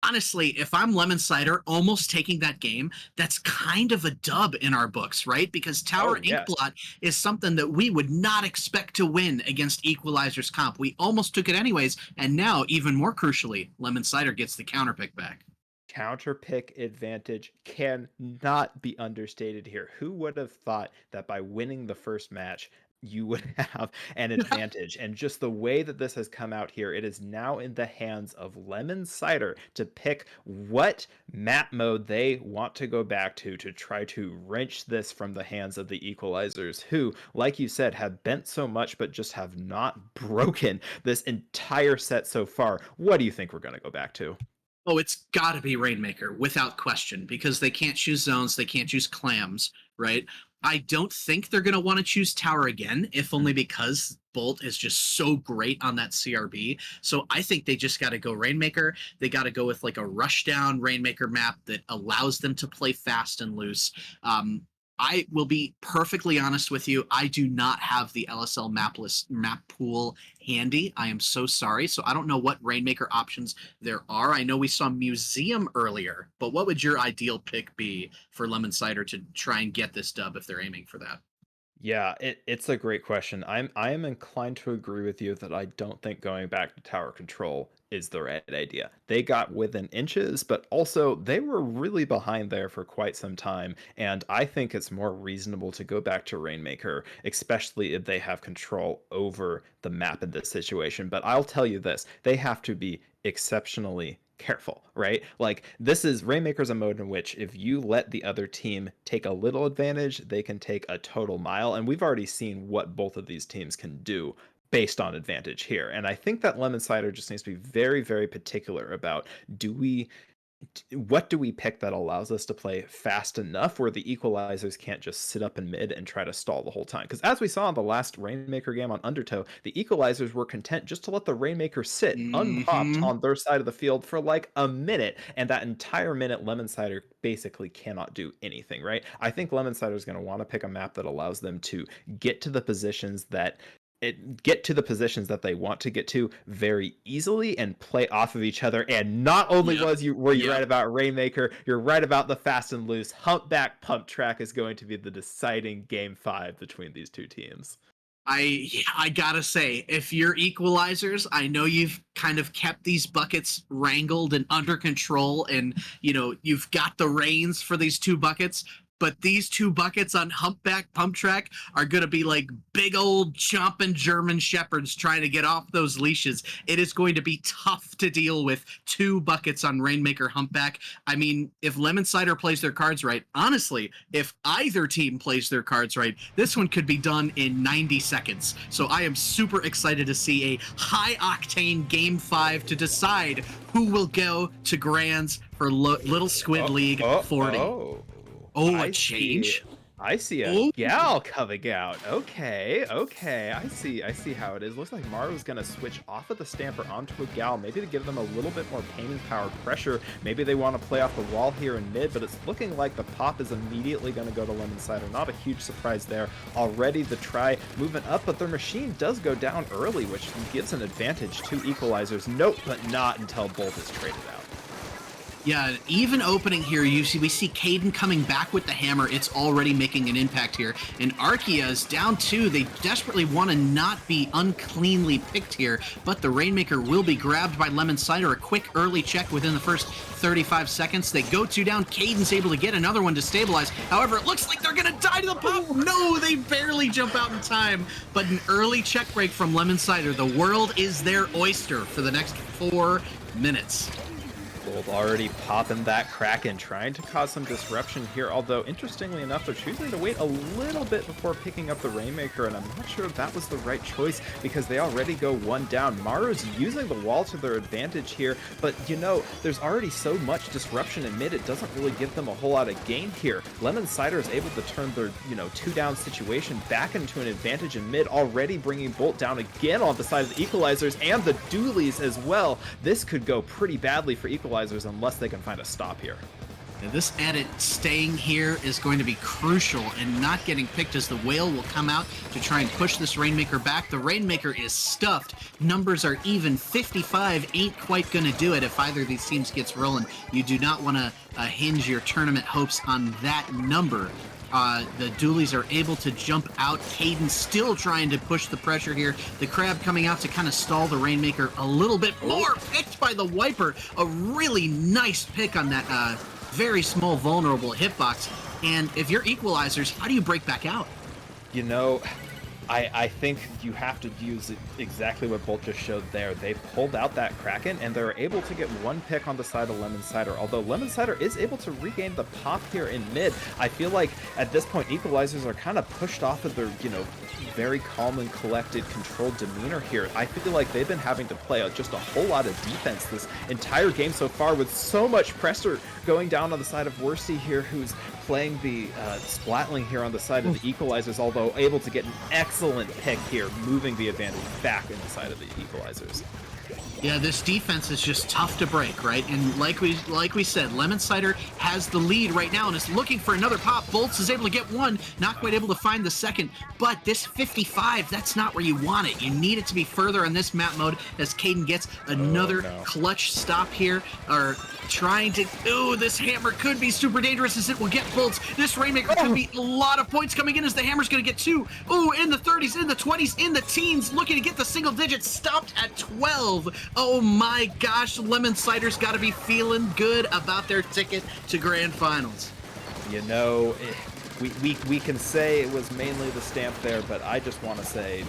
honestly, if I'm Lemon Cider almost taking that game, that's kind of a dub in our books, right? Because Tower Yes. Inkblot is something that we would not expect to win against Equalizer's comp. We almost took it anyways, and now, even more crucially, Lemon Cider gets the counter pick back. Counter pick advantage cannot be understated here. Who would have thought that by winning the first match, you would have an advantage? And just the way that this has come out here, it is now in the hands of Lemon Cider to pick what map mode they want to go back to try to wrench this from the hands of the equalizers, who, like you said, have bent so much but just have not broken this entire set so far. What do you think we're going to go back to? Oh, it's got to be Rainmaker without question because they can't choose zones, they can't choose clams, right? I don't think they're going to want to choose Tower again, if only because Bolt is just so great on that CRB. So I think they just got to go Rainmaker. They got to go with like a rushdown Rainmaker map that allows them to play fast and loose. I will be perfectly honest with you. I do not have the LSL map list map pool handy. I am so sorry. So I don't know what Rainmaker options there are. I know we saw Museum earlier, but what would your ideal pick be for Lemon Cider to try and get this dub if they're aiming for that? Yeah, it's a great question. I am inclined to agree with you that I don't think going back to tower control is the right idea. They got within inches, but also they were really behind there for quite some time, and I think it's more reasonable to go back to Rainmaker, especially if they have control over the map in this situation. But I'll tell you this, they have to be exceptionally careful, right? Like, this is Rainmaker's a mode in which if you let the other team take a little advantage, they can take a total mile. And we've already seen what both of these teams can do based on advantage here. And I think that Lemon Cider just needs to be very, very particular about, do we what do we pick that allows us to play fast enough where the equalizers can't just sit up in mid and try to stall the whole time? Because as we saw in the last Rainmaker game on Undertow, the equalizers were content just to let the Rainmaker sit unpopped Mm-hmm. on their side of the field for like a minute, and that entire minute Lemon Cider basically cannot do anything, right? I think Lemon Cider is going to want to pick a map that allows them to get to the positions that they want to get to very easily and play off of each other. And not only Yep. were you right Yep. about Rainmaker, you're right about the fast and loose. Humpback Pump Track is going to be the deciding game 5 between these two teams. I gotta say, if you're equalizers, I know you've kind of kept these buckets wrangled and under control, and you've got the reins for these two buckets. but these two buckets on Humpback Pump Track are going to be like big old chomping German shepherds trying to get off those leashes. It is going to be tough to deal with two buckets on Rainmaker Humpback. I mean, if Lemon Cider plays their cards right, honestly, if either team plays their cards right, this one could be done in 90 seconds. So I am super excited to see a high octane game 5 to decide who will go to Grands for Little Squid League 40. Oh, a change? I see a gal coming out. Okay, I see how it is. Looks like Maru's gonna switch off of the Stamper onto a gal, maybe to give them a little bit more painting power pressure. Maybe they want to play off the wall here in mid, but it's looking like the pop is immediately gonna go to Lemon Cider. Not a huge surprise there. Already the try moving up, but their machine does go down early, which gives an advantage to Equalizers. Nope, but not until Bolt is traded out. Yeah, even opening here, we see Caden coming back with the hammer. It's already making an impact here. And Archaea is down 2. They desperately want to not be uncleanly picked here, but the Rainmaker will be grabbed by Lemon Cider. A quick early check within the first 35 seconds. They go 2 down. Caden's able to get another one to stabilize. However, it looks like they're going to die to the pop. No, they barely jump out in time. But an early check break from Lemon Cider. The world is their oyster for the next 4 minutes. Bolt already popping that Kraken, trying to cause some disruption here, although interestingly enough, they're choosing to wait a little bit before picking up the Rainmaker, and I'm not sure if that was the right choice because they already go 1 down. Maru's using the wall to their advantage here, but you know, there's already so much disruption in mid, it doesn't really give them a whole lot of gain here. Lemon Cider is able to turn their, 2 down situation back into an advantage in mid, already bringing Bolt down again on the side of the Equalizers and the Doolies as well. This could go pretty badly for Equalizers unless they can find a stop here. Now this edit staying here is going to be crucial and not getting picked, as the Whale will come out to try and push this Rainmaker back. The Rainmaker is stuffed. Numbers are even. 55 ain't quite going to do it if either of these teams gets rolling. You do not want to hinge your tournament hopes on that number. The Doolies are able to jump out. Caden still trying to push the pressure here. The Crab coming out to kind of stall the Rainmaker a little bit more. Picked by the Wiper. A really nice pick on that very small, vulnerable hitbox. And if you're Equalizers, how do you break back out? You know, I think you have to use exactly what Bolt just showed there. They pulled out that Kraken, and they're able to get 1 pick on the side of Lemon Cider. Although Lemon Cider is able to regain the pop here in mid, I feel like at this point, Equalizers are kind of pushed off of their, very calm and collected, controlled demeanor here. I feel like they've been having to play just a whole lot of defense this entire game so far, with so much pressure going down on the side of Worsty here, who's playing the Splatling here on the side of the Equalizers, although able to get an excellent pick here, moving the advantage back in the side of the Equalizers. Yeah, this defense is just tough to break, right? And like we said, Lemon Cider has the lead right now and is looking for another pop. Bolts is able to get 1, not quite able to find the second. But this 55, that's not where you want it. You need it to be further on this map mode, as Caden gets another clutch stop here, or trying to... Ooh, this hammer could be super dangerous as it will get Bolts. This Rainmaker could be a lot of points coming in, as the hammer's going to get 2. Ooh, in the 30s, in the 20s, in the teens, looking to get the single digits, stopped at 12. Oh my gosh, Lemon Cider's got to be feeling good about their ticket to Grand Finals. You know, we can say it was mainly the stamp there, but I just want to say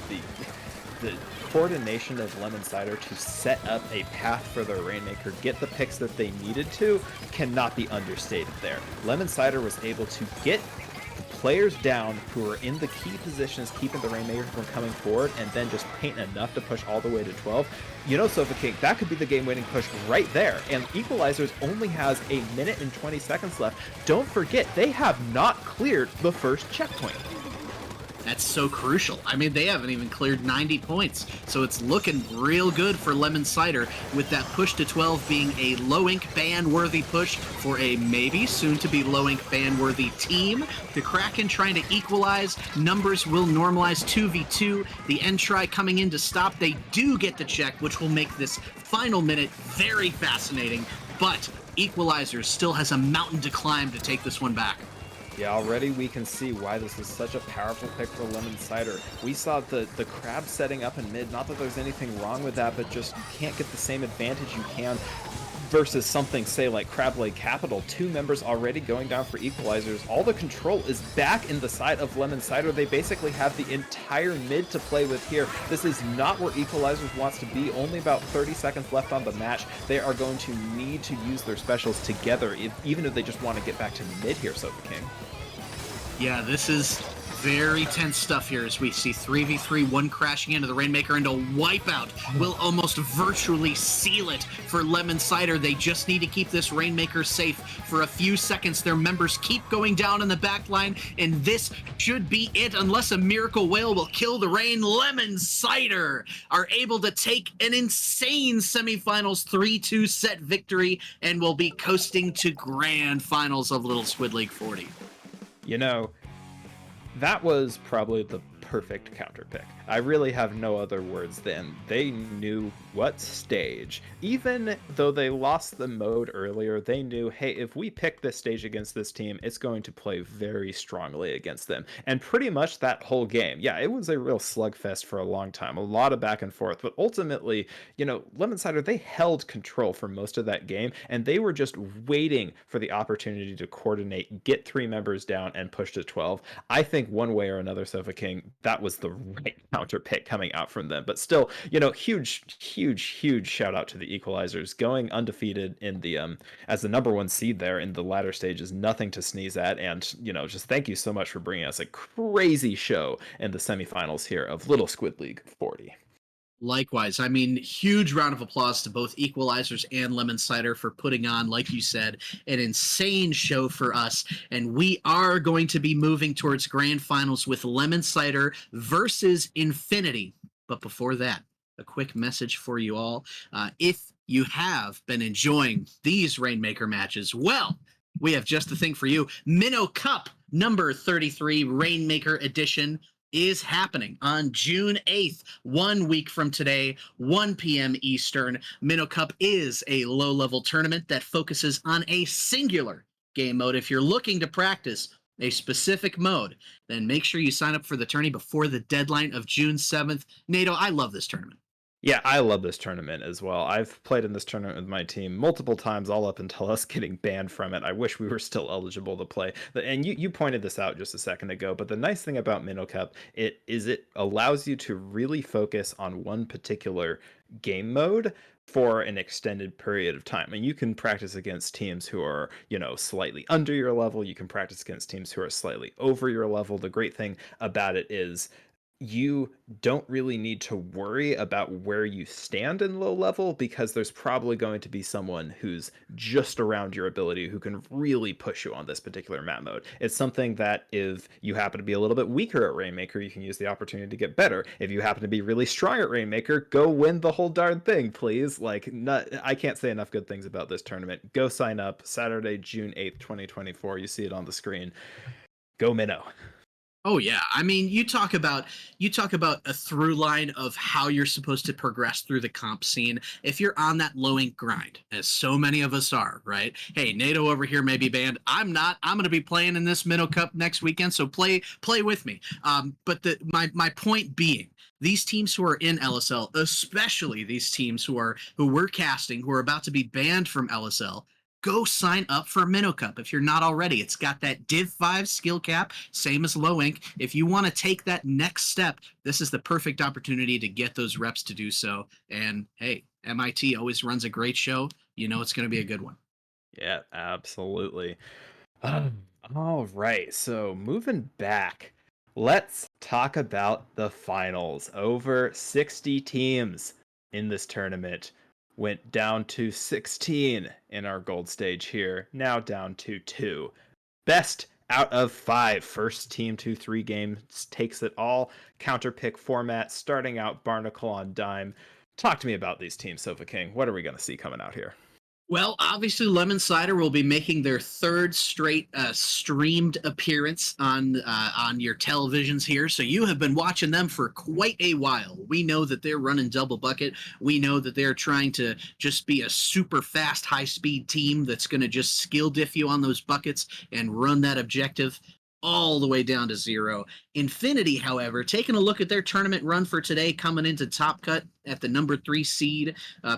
the coordination of Lemon Cider to set up a path for the Rainmaker, get the picks that they needed to, cannot be understated there. Lemon Cider was able to get the players down who were in the key positions, keeping the Rainmaker from coming forward, and then just paint enough to push all the way to 12. You know, Sophocate, that could be the game-winning push right there. And Equalizers only has 1 minute and 20 seconds left. Don't forget, they have not cleared the first checkpoint. That's so crucial. I mean, they haven't even cleared 90 points, so it's looking real good for Lemon Cider, with that push to 12 being a low-ink ban-worthy push for a maybe soon-to-be low-ink ban-worthy team. The Kraken trying to equalize. Numbers will normalize 2v2. The end try coming in to stop. They do get the check, which will make this final minute very fascinating, but Equalizer still has a mountain to climb to take this one back. Yeah, already we can see why this is such a powerful pick for Lemon Cider. We saw the Crab setting up in mid, not that there's anything wrong with that, but just you can't get the same advantage you can versus something, say, like Crab Leg Capital, 2 members already going down for equalizers. All the control is back in the side of Lemon Cider. They basically have the entire mid to play with here. This is not where Equalizers wants to be. Only about 30 seconds left on the match. They are going to need to use their specials together, even if they just want to get back to mid here, Sofa King. Yeah, this is very tense stuff here as we see 3v3, one crashing into the Rainmaker, and a wipeout will almost virtually seal it for Lemon Cider. They just need to keep this Rainmaker safe for a few seconds. Their members keep going down in the back line, and this should be it unless a Miracle Whale will kill the rain. Lemon Cider are able to take an insane semifinals 3-2 set victory and will be coasting to grand finals of Little Squid League 40. You know, that was probably the perfect counter pick. I really have no other words than they knew what stage. Even though they lost the mode earlier, they knew, hey, if we pick this stage against this team, it's going to play very strongly against them. And pretty much that whole game, yeah, it was a real slugfest for a long time, a lot of back and forth, but ultimately, you know, Lemon Cider, they held control for most of that game, and they were just waiting for the opportunity to coordinate, get 3 members down, and push to 12. I think one way or another, Sofa King, that was the right counter pick coming out from them. But still, you know, huge shout out to the Equalizers. Going undefeated in the as the number 1 seed there in the latter stage is nothing to sneeze at. And, you know, just thank you so much for bringing us a crazy show in the semifinals here of Little Squid League 40. Likewise. I mean, huge round of applause to both Equalizers and Lemon Cider for putting on, like you said, an insane show for us. And we are going to be moving towards grand finals with Lemon Cider versus Infinity. But before that, a quick message for you all. If you have been enjoying these Rainmaker matches, well, we have just the thing for you. Minnow Cup number 33 Rainmaker edition is happening on June 8th, 1 week from today, 1 p.m. Eastern. Minnow Cup is a low-level tournament that focuses on a singular game mode. If you're looking to practice a specific mode, then make sure you sign up for the tourney before the deadline of June 7th. Nato, I love this tournament. Yeah, I love this tournament as well. I've played in this tournament with my team multiple times, all up until us getting banned from it. I wish we were still eligible to play. And you pointed this out just a second ago, but the nice thing about Minnow Cup it allows you to really focus on one particular game mode for an extended period of time. And you can practice against teams who are, you know, slightly under your level. You can practice against teams who are slightly over your level. The great thing about it is you don't really need to worry about where you stand in low level because there's probably going to be someone who's just around your ability who can really push you on this particular map mode. It's something that if you happen to be a little bit weaker at Rainmaker, you can use the opportunity to get better. If you happen to be really strong at Rainmaker, go win the whole darn thing, please. I can't say enough good things about this tournament. Go sign up Saturday, June 8th, 2024. You see it on the screen. Go Minnow. Oh yeah, I mean, you talk about a through line of how you're supposed to progress through the comp scene. If you're on that low ink grind, as so many of us are, right? Hey, Nato over here may be banned. I'm not. I'm going to be playing in this Minnow Cup next weekend, so play with me. But my point being, these teams who are in LSL, especially these teams who we're casting, who are about to be banned from LSL, go sign up for Minnow Cup if you're not already. It's got that Div 5 skill cap, same as Low Ink. If you want to take that next step, this is the perfect opportunity to get those reps to do so. And hey, MIT always runs a great show. You know it's going to be a good one. Yeah, absolutely. All right, so moving back, let's talk about the finals. Over 60 teams in this tournament went down to 16 in our gold stage here, now down to 2. Best out of 5. First team to 3 games takes it all. Counter pick format, starting out Barnacle on Dime. Talk to me about these teams, Sofa King. What are we going to see coming out here? Well, obviously, Lemon Cider will be making their 3rd straight streamed appearance on your televisions here. So you have been watching them for quite a while. We know that they're running double bucket. We know that they're trying to just be a super fast, high-speed team that's going to just skill diff you on those buckets and run that objective. all the way down to 0. Infinity, however, taking a look at their tournament run for today, coming into Top Cut at the number 3 seed.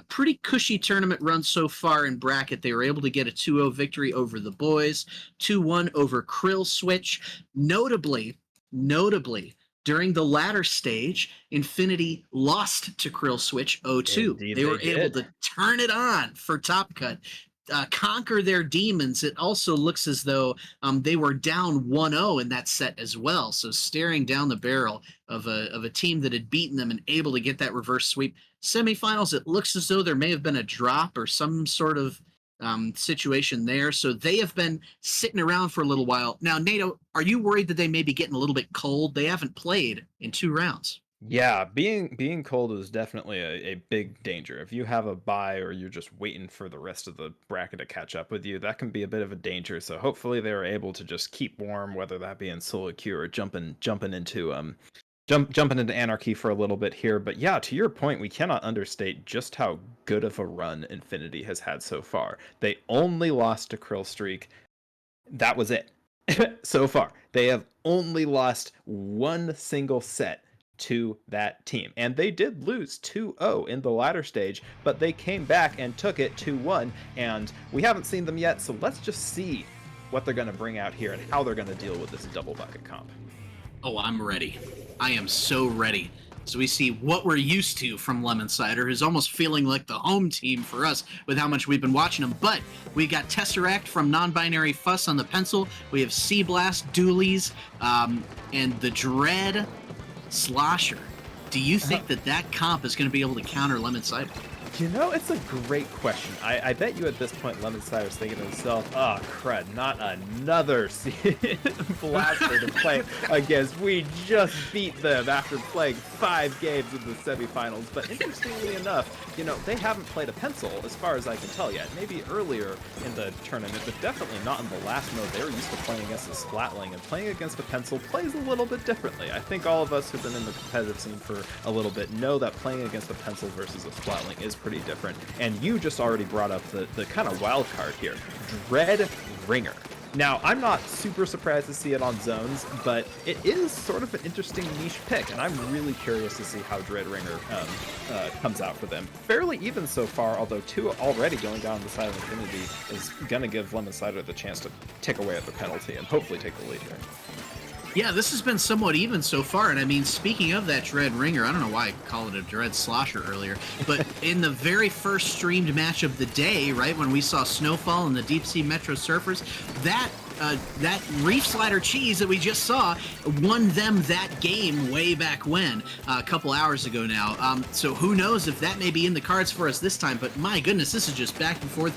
Pretty cushy tournament run so far in bracket. They were able to get a 2-0 victory over the boys, 2-1 over Krill Switch. Notably, during the latter stage, Infinity lost to Krill Switch 0-2. Indeed, They they were able did. to turn it on for Top Cut. Conquer their demons. It also looks as though they were down 1-0 in that set as well. So staring down the barrel of a team that had beaten them and able to get that reverse sweep. Semifinals, it looks as though there may have been a drop or some sort of situation there. So they have been sitting around for a little while. Now, Nato, are you worried that they may be getting a little bit cold? They haven't played in 2 rounds. Yeah, being cold is definitely a big danger. If you have a bye or you're just waiting for the rest of the bracket to catch up with you, that can be a bit of a danger. So hopefully they're able to just keep warm, whether that be in solo queue or jumping into anarchy for a little bit here. But yeah, to your point, we cannot understate just how good of a run Infinity has had so far. They only lost to Krill Streak. That was it. So far. They have only lost one single set to that team. And they did lose 2-0 in the latter stage, but they came back and took it 2-1. And we haven't seen them yet, so let's just see what they're going to bring out here and how they're going to deal with this double bucket comp. Oh, I'm ready. I am so ready. So we see what we're used to from Lemon Cider, who's almost feeling like the home team for us with how much we've been watching them. But we got Tesseract from Non-Binary Fuss on the pencil. We have Sea Blast, Doolies, and the Dread Slosher. Do you think that comp is going to be able to counter Lemon Cider? You know, it's a great question. I bet you at this point Lemon Cider's thinking to himself, oh crud, not another blaster to play against. We just beat them after playing 5 games in the semifinals. But interestingly enough, you know, they haven't played a pencil as far as I can tell yet. Maybe earlier in the tournament, but definitely not in the last mode. They were used to playing against a splatling, and playing against a pencil plays a little bit differently. I think all of us who've been in the competitive scene for a little bit know that playing against a pencil versus a splatling is pretty different. And you just already brought up the kind of wild card here, Dread Ringer. Now, I'm not super surprised to see it on zones, but it is sort of an interesting niche pick, and I'm really curious to see how Dread Ringer comes out for them. Fairly even so far, although 2 already going down the side of Infinity is going to give Lemon Cider the chance to tick away at the penalty and hopefully take the lead here. Yeah, this has been somewhat even so far. And I mean, speaking of that Dread Ringer, I don't know why I called it a Dread Slosher earlier, but in the very first streamed match of the day, right, when we saw Snowfall and the Deep Sea Metro Surfers, that Reef Slider Cheese that we just saw won them that game way back when, a couple hours ago now. So who knows if that may be in the cards for us this time, but my goodness, this is just back and forth.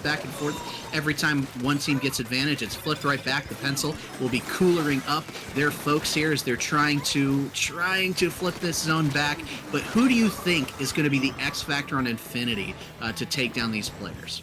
Every time one team gets advantage, it's flipped right back. The pencil will be coolering up their folks here as they're trying to flip this zone back. But who do you think is going to be the X factor on Infinity to take down these players?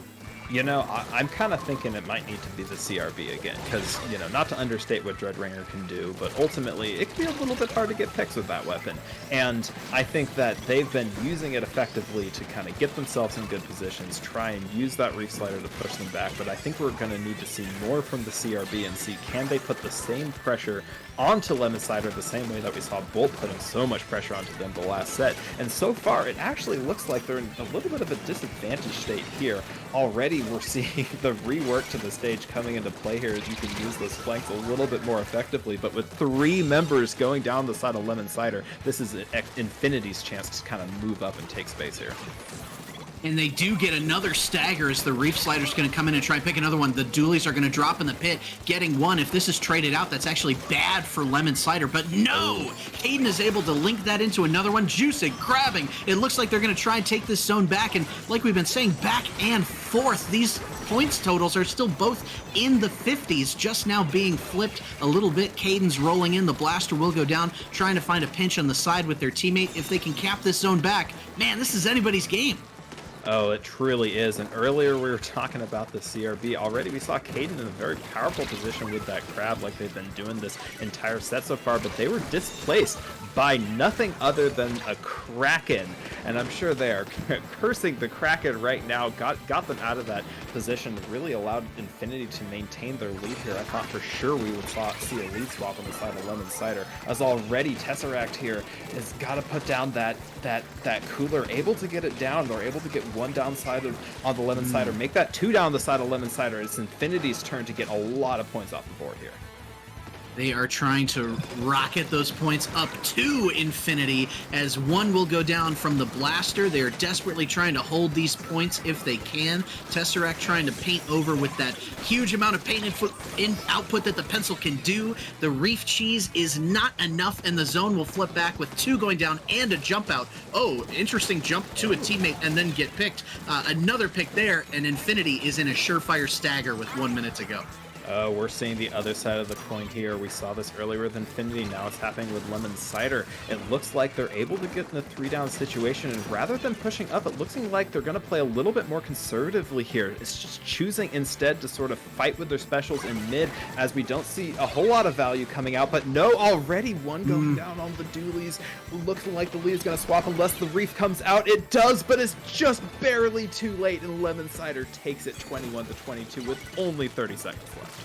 You know, I'm kind of thinking it might need to be the CRB again, because, you know, not to understate what Dreadringer can do, but ultimately it can be a little bit hard to get picks with that weapon. And I think that they've been using it effectively to kind of get themselves in good positions, try and use that Reef Slider to push them back, but I think we're going to need to see more from the CRB and see, can they put the same pressure onto Lemon Cider the same way that we saw Bolt putting so much pressure onto them the last set. And so far, it actually looks like they're in a little bit of a disadvantaged state here. Already, we're seeing the rework to the stage coming into play here as you can use those flanks a little bit more effectively. But with 3 members going down the side of Lemon Cider, this is Infinity's chance to kind of move up and take space here. And they do get another stagger as the Reef Slider's going to come in and try and pick another one. The Doolies are going to drop in the pit, getting one. If this is traded out, that's actually bad for Lemon Cider. But no! Caden is able to link that into another one. Juicing, grabbing. It looks like they're going to try and take this zone back. And like we've been saying, back and forth. These points totals are still both in the 50s, just now being flipped a little bit. Caden's rolling in. The Blaster will go down, trying to find a pinch on the side with their teammate. If they can cap this zone back, man, this is anybody's game. Oh, it truly is. And earlier we were talking about the CRB. Already we saw Caden in a very powerful position with that crab like they've been doing this entire set so far, but they were displaced by nothing other than a Kraken. And I'm sure they are cursing the Kraken right now. Got them out of that position, really allowed Infinity to maintain their lead here. I thought for sure we would see a lead swap on the side of Lemon Cider, as already Tesseract here has got to put down that cooler, able to get it down. They're able to get one downside on the Lemon Cider, make that two down the side of Lemon Cider. It's Infinity's turn to get a lot of points off the board here. They are trying to rocket those points up to infinity as one will go down from the blaster. They are desperately trying to hold these points if they can. Tesseract trying to paint over with that huge amount of paint output that the pencil can do. The Reef Cheese is not enough, and the zone will flip back with two going down and a jump out. Oh, interesting jump to a teammate and then get picked. Another pick there, and Infinity is in a surefire stagger with 1 minute to go. We're seeing the other side of the coin here. We saw this earlier with Infinity. Now it's happening with Lemon Cider. It looks like they're able to get in a 3-down situation, and rather than pushing up, it looks like they're going to play a little bit more conservatively here. It's just choosing instead to sort of fight with their specials in mid, as we don't see a whole lot of value coming out. But no, already one going down on the dualies. Looking like the lead is going to swap unless the Reef comes out. It does, but it's just barely too late, and Lemon Cider takes it 21-22 with only 30 seconds left.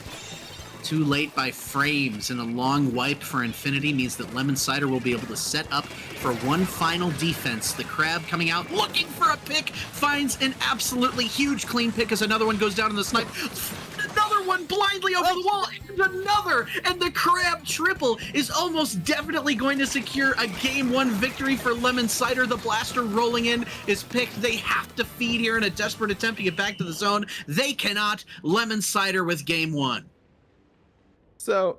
Too late by frames, and a long wipe for Infinity means that Lemon Cider will be able to set up for one final defense. The Crab coming out looking for a pick, finds an absolutely huge clean pick as another one goes down in the snipe. Another one blindly over the wall, and another, and the Crab triple is almost definitely going to secure a game one victory for Lemon Cider. The blaster rolling in is picked. They have to feed here in a desperate attempt to get back to the zone. They cannot. Lemon Cider with game one. So,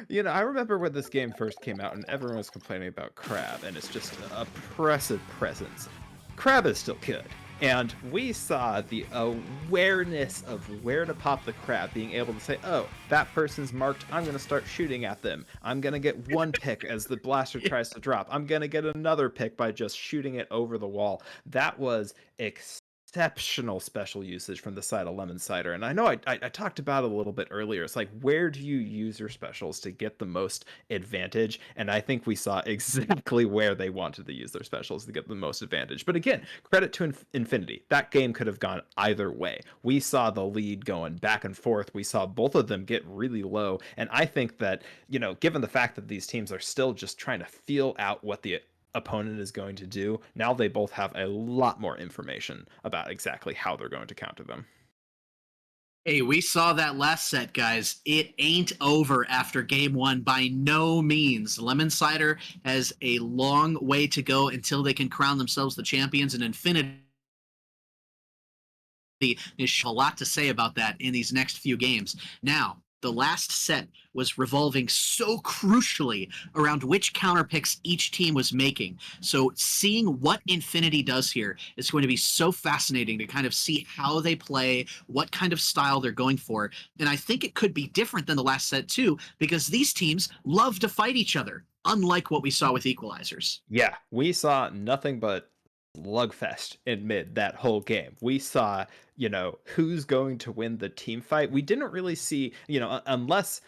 I remember when this game first came out and everyone was complaining about Crab, and it's just an oppressive presence. Crab is still good. And we saw the awareness of where to pop the Crab, being able to say, oh, that person's marked, I'm going to start shooting at them. I'm going to get one pick as the blaster tries to drop. I'm going to get another pick by just shooting it over the wall. That was exceptional special usage from the side of Lemon Cider. And I know I talked about it a little bit earlier. It's like, where do you use your specials to get the most advantage? And I think we saw exactly where they wanted to use their specials to get the most advantage. But again, credit to Infinity. That game could have gone either way. We saw the lead going back and forth. We saw both of them get really low. And I think that, given the fact that these teams are still just trying to feel out what the opponent is going to do, now they both have a lot more information about exactly how they're going to counter them. Hey, we saw that last set, guys. It ain't over after game one by no means. Lemon Cider has a long way to go until they can crown themselves the champions, and Infinity is a lot to say about that in these next few games. Now, the last set was revolving so crucially around which counter picks each team was making. So seeing what Infinity does here is going to be so fascinating to kind of see how they play, what kind of style they're going for. And I think it could be different than the last set too, because these teams love to fight each other, unlike what we saw with Equalizers. Yeah, we saw nothing but slugfest in mid that whole game. We saw, who's going to win the team fight. We didn't really see, unless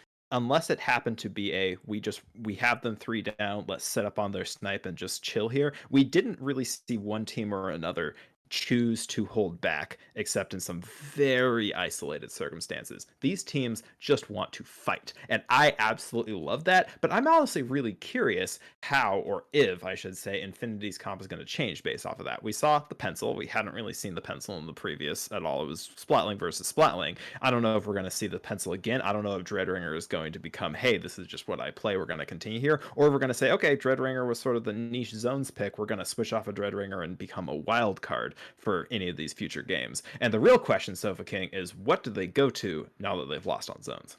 it happened to be we have them 3 down, let's set up on their snipe and just chill here. We didn't really see one team or another choose to hold back, except in some very isolated circumstances. These teams just want to fight, and I absolutely love that. But I'm honestly really curious how, or if I should say, Infinity's comp is going to change based off of that. We saw the pencil. We hadn't really seen the pencil in the previous at all. It was Splatling versus Splatling. I don't know if we're going to see the pencil again. I don't know if Dreadringer is going to become, hey, this is just what I play, we're going to continue here, or we're going to say, okay, Dreadringer was sort of the niche zones pick, we're going to switch off of Dreadringer and become a wild card for any of these future games. And the real question, Sofa King, is what do they go to now that they've lost on zones?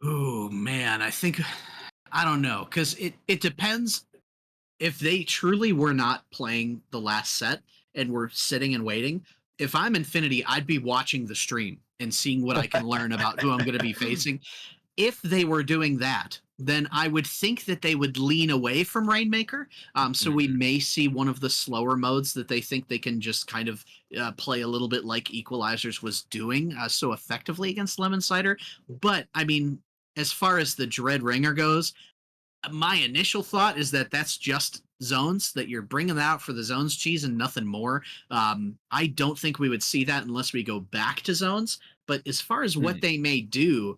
Oh man, I don't know, because it depends. If they truly were not playing the last set and were sitting and waiting, if I'm Infinity, I'd be watching the stream and seeing what I can learn about who I'm going to be facing. If they were doing that, then I would think that they would lean away from Rainmaker. So we Mhm. may see one of the slower modes that they think they can just kind of play a little bit like Equalizers was doing so effectively against Lemon Cider. But I mean, as far as the Dread Ringer goes, my initial thought is that that's just zones, that you're bringing that out for the zones cheese and nothing more. I don't think we would see that unless we go back to zones. But as far as what Mhm. they may do,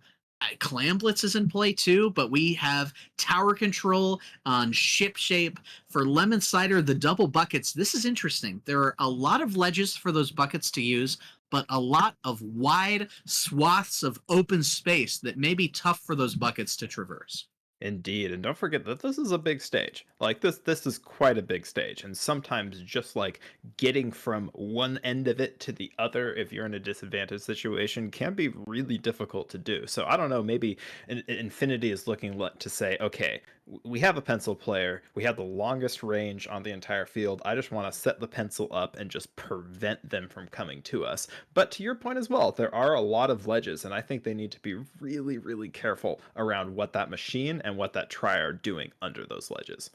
Clam Blitz is in play too, but we have tower control on ship shape. For Lemon Cider, the double buckets, this is interesting. There are a lot of ledges for those buckets to use, but a lot of wide swaths of open space that may be tough for those buckets to traverse. Indeed, and don't forget that this is a big stage. Like this is quite a big stage, and sometimes just like getting from one end of it to the other if you're in a disadvantaged situation can be really difficult to do. So I don't know, maybe Infinity is looking to say, okay, we have a pencil player, we have the longest range on the entire field. I just want to set the pencil up and just prevent them from coming to us. But to your point as well, there are a lot of ledges, and I think they need to be really, really careful around what that machine and what that try are doing under those ledges.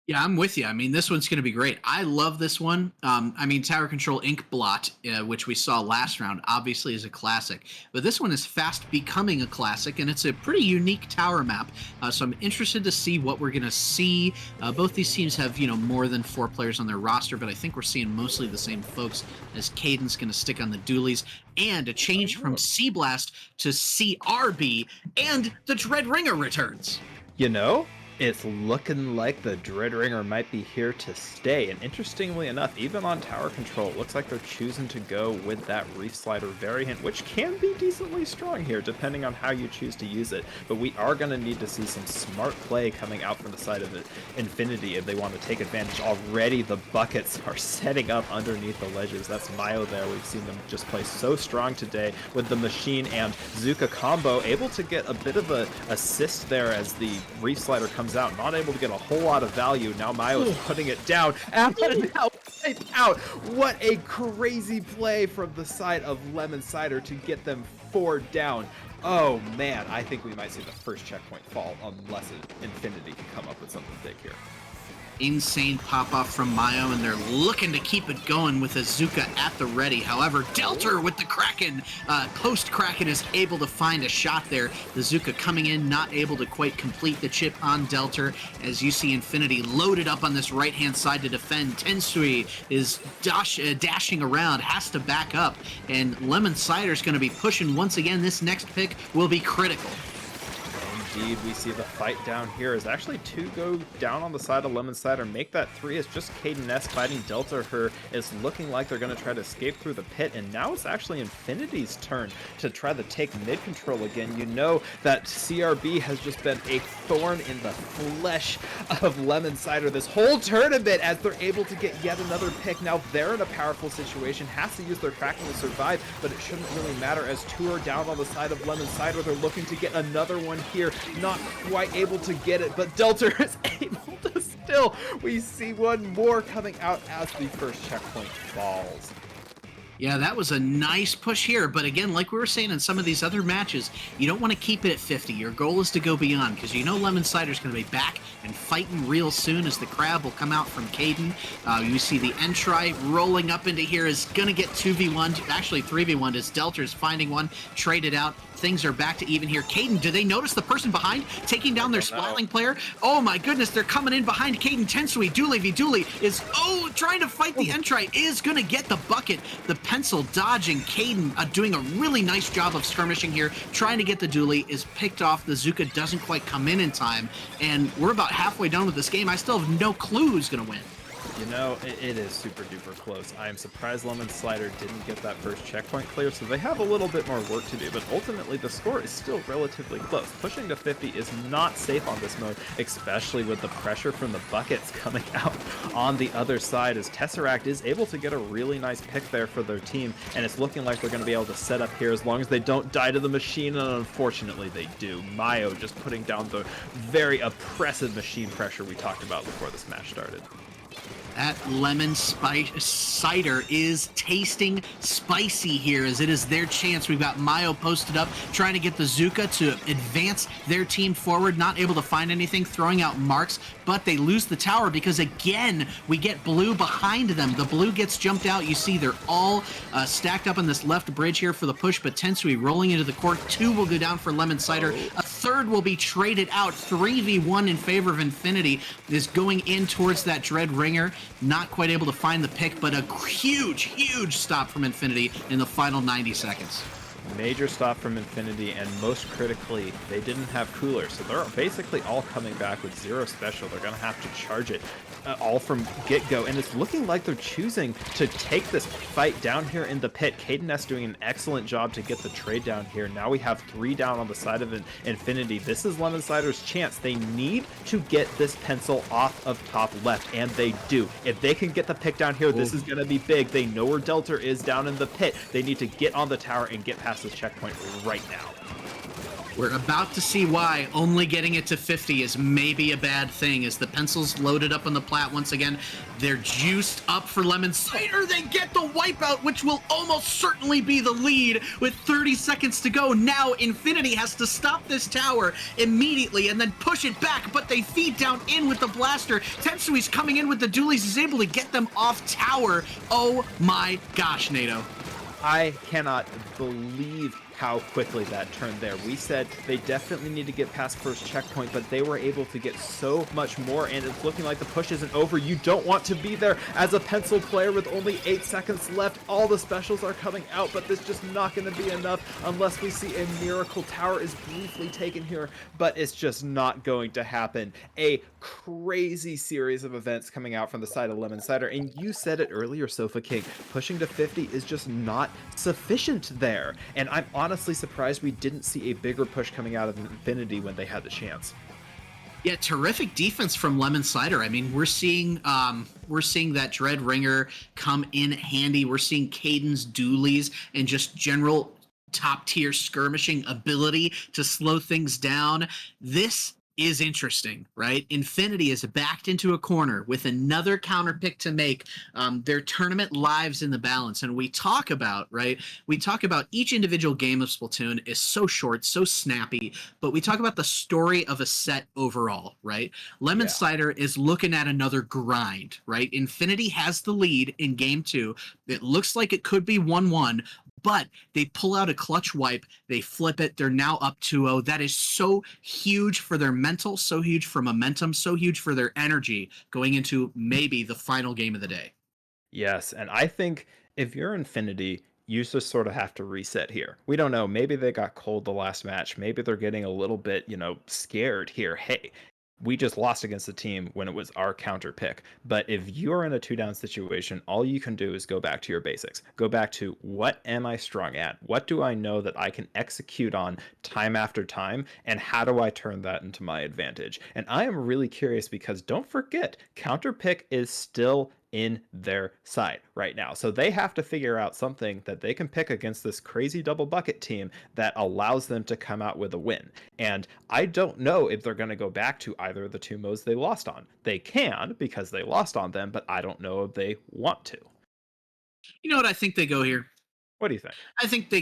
Yeah, I'm with you. I mean, this one's going to be great. I love this one. I mean, Tower Control Ink Blot, which we saw last round, obviously is a classic. But this one is fast becoming a classic, and it's a pretty unique tower map. So I'm interested to see what we're going to see. Both these teams have, more than 4 players on their roster, but I think we're seeing mostly the same folks, as Caden's going to stick on the dualies. And a change from Oh. C Blast to CRB, and the Dread Ringer returns. You know, it's looking like the Dreadringer might be here to stay. And interestingly enough, even on tower control, it looks like they're choosing to go with that Reef Slider variant, which can be decently strong here, depending on how you choose to use it. But we are going to need to see some smart play coming out from the side of Infinity if they want to take advantage. Already, the buckets are setting up underneath the ledges. That's Mayo there. We've seen them just play so strong today with the Machine and Zuka combo, able to get a bit of a assist there as the Reef Slider comes out, not able to get a whole lot of value. Now Mayo is putting it down, and now out. What a crazy play from the side of Lemon Cider to get them 4 down. Oh man, I think we might see the first checkpoint fall unless Infinity can come up with something big here. Insane pop off from Mayo, and they're looking to keep it going with Azuka at the ready. However, Delter with the Kraken, post Kraken, is able to find a shot there. The Azuka coming in, not able to quite complete the chip on Delter. As you see Infinity loaded up on this right hand side to defend. Tensui is dashing around, has to back up, and Lemon Cider's going to be pushing once again. This next pick will be critical. Indeed, we see the fight down here as actually 2 go down on the side of Lemon Cider. Make that 3 as just Caden S fighting Delta. Her is looking like they're going to try to escape through the pit, and now it's actually Infinity's turn to try to take mid control again. You know that CRB has just been a thorn in the flesh of Lemon Cider this whole tournament as they're able to get yet another pick. Now they're in a powerful situation, has to use their Kraken to survive, but it shouldn't really matter as 2 are down on the side of Lemon Cider. They're looking to get another one here. Not quite able to get it, but Delta is able to still. We see one more coming out as the first checkpoint falls. Yeah, that was a nice push here. But again, like we were saying in some of these other matches, you don't want to keep it at 50. Your goal is to go beyond, because you know Lemon Cider's going to be back and fighting real soon as the crab will come out from Caden. You see the Entry rolling up into here is going to get 2v1, actually 3v1 as Delter's finding one, traded out. Things are back to even here. Caden, do they notice the person behind taking down their Splatling player? Oh my goodness, they're coming in behind Caden. Tensui, Dooley v Dooley is, trying to fight the Entry, is going to get the bucket. The pencil dodging. Caden doing a really nice job of skirmishing here, trying to get the Dooley, is picked off. The Zuka doesn't quite come in time, and we're about halfway done with this game. I still have no clue who's going to win. You know, it is super duper close. I am surprised Lemon Slider didn't get that first checkpoint clear, so they have a little bit more work to do, but ultimately the score is still relatively close. Pushing to 50 is not safe on this mode, especially with the pressure from the buckets coming out on the other side, as Tesseract is able to get a really nice pick there for their team, and it's looking like they're going to be able to set up here as long as they don't die to the machine, and unfortunately they do. Mayo just putting down the very oppressive machine pressure we talked about before this match started. That lemon spice cider is tasting spicy here as it is their chance. We've got Mayo posted up trying to get the Zuka to advance their team forward, not able to find anything, throwing out marks, but they lose the tower because again, we get blue behind them. The blue gets jumped out. You see they're all stacked up on this left bridge here for the push, but Tensui rolling into the court. 2 will go down for lemon cider. A third will be traded out. 3v1 in favor of Infinity is going in towards that Dread Ringer. Not quite able to find the pick, but a huge stop from Infinity in the final 90 seconds. Major stop from Infinity, and most critically, they didn't have Cooler, so they're basically all coming back with 0 special. They're going to have to charge it all from get-go, and it's looking like they're choosing to take this fight down here in the pit. Caden S doing an excellent job to get the trade down here. Now we have 3 down on the side of Infinity. This is Lemon Cider's chance. They need to get this pencil off of top left, and they do. If they can get the pick down here, this is going to be big. They know where Delta is down in the pit. They need to get on the tower and get past this checkpoint right now. We're about to see why only getting it to 50 is maybe a bad thing as the pencil's loaded up on the plat once again. They're juiced up for lemon cider. They get the wipeout, which will almost certainly be the lead with 30 seconds to go. Now Infinity has to stop this tower immediately and then push it back, but they feed down in with the blaster. Tensui's coming in with the dualies, is able to get them off tower. Oh my gosh, NATO. I cannot believe how quickly that turned there. We said they definitely need to get past first checkpoint, but they were able to get so much more, and it's looking like the push isn't over. You don't want to be there as a pencil player with only 8 seconds left. All the specials are coming out, but this is just not going to be enough unless we see a miracle. Tower is briefly taken here, but it's just not going to happen. A crazy series of events coming out from the side of Lemon Cider, and you said it earlier, Sofa King, pushing to 50 is just not sufficient there, and I'm honestly surprised we didn't see a bigger push coming out of Infinity when they had the chance. Yeah, terrific defense from Lemon Cider. I mean, we're seeing that Dread Ringer come in handy. We're seeing Caden's dualies and just general top tier skirmishing ability to slow things down. This is interesting, right? Infinity is backed into a corner with another counter pick to make. Their tournament lives in the balance. And we talk about, right? We talk about each individual game of Splatoon is so short, so snappy, but we talk about the story of a set overall, right? Lemon Cider is looking at another grind, right? Infinity has the lead in game 2. It looks like it could be 1-1, but they pull out a clutch wipe, they flip it, they're now up 2-0. That is so huge for their mental, so huge for momentum, so huge for their energy going into maybe the final game of the day. Yes, and I think if you're Infinity, you just sort of have to reset here. We don't know. Maybe they got cold the last match. Maybe they're getting a little bit, scared here. Hey, we just lost against the team when it was our counter pick. But if you're in a 2-down situation, all you can do is go back to your basics. Go back to what am I strong at? What do I know that I can execute on time after time? And how do I turn that into my advantage? And I am really curious because don't forget, counter pick is still in their side right now. So they have to figure out something that they can pick against this crazy double bucket team that allows them to come out with a win. And I don't know if they're going to go back to either of the 2 modes they lost on. They can because they lost on them, but I don't know if they want to. You know what I think they go here? What do you think? I think they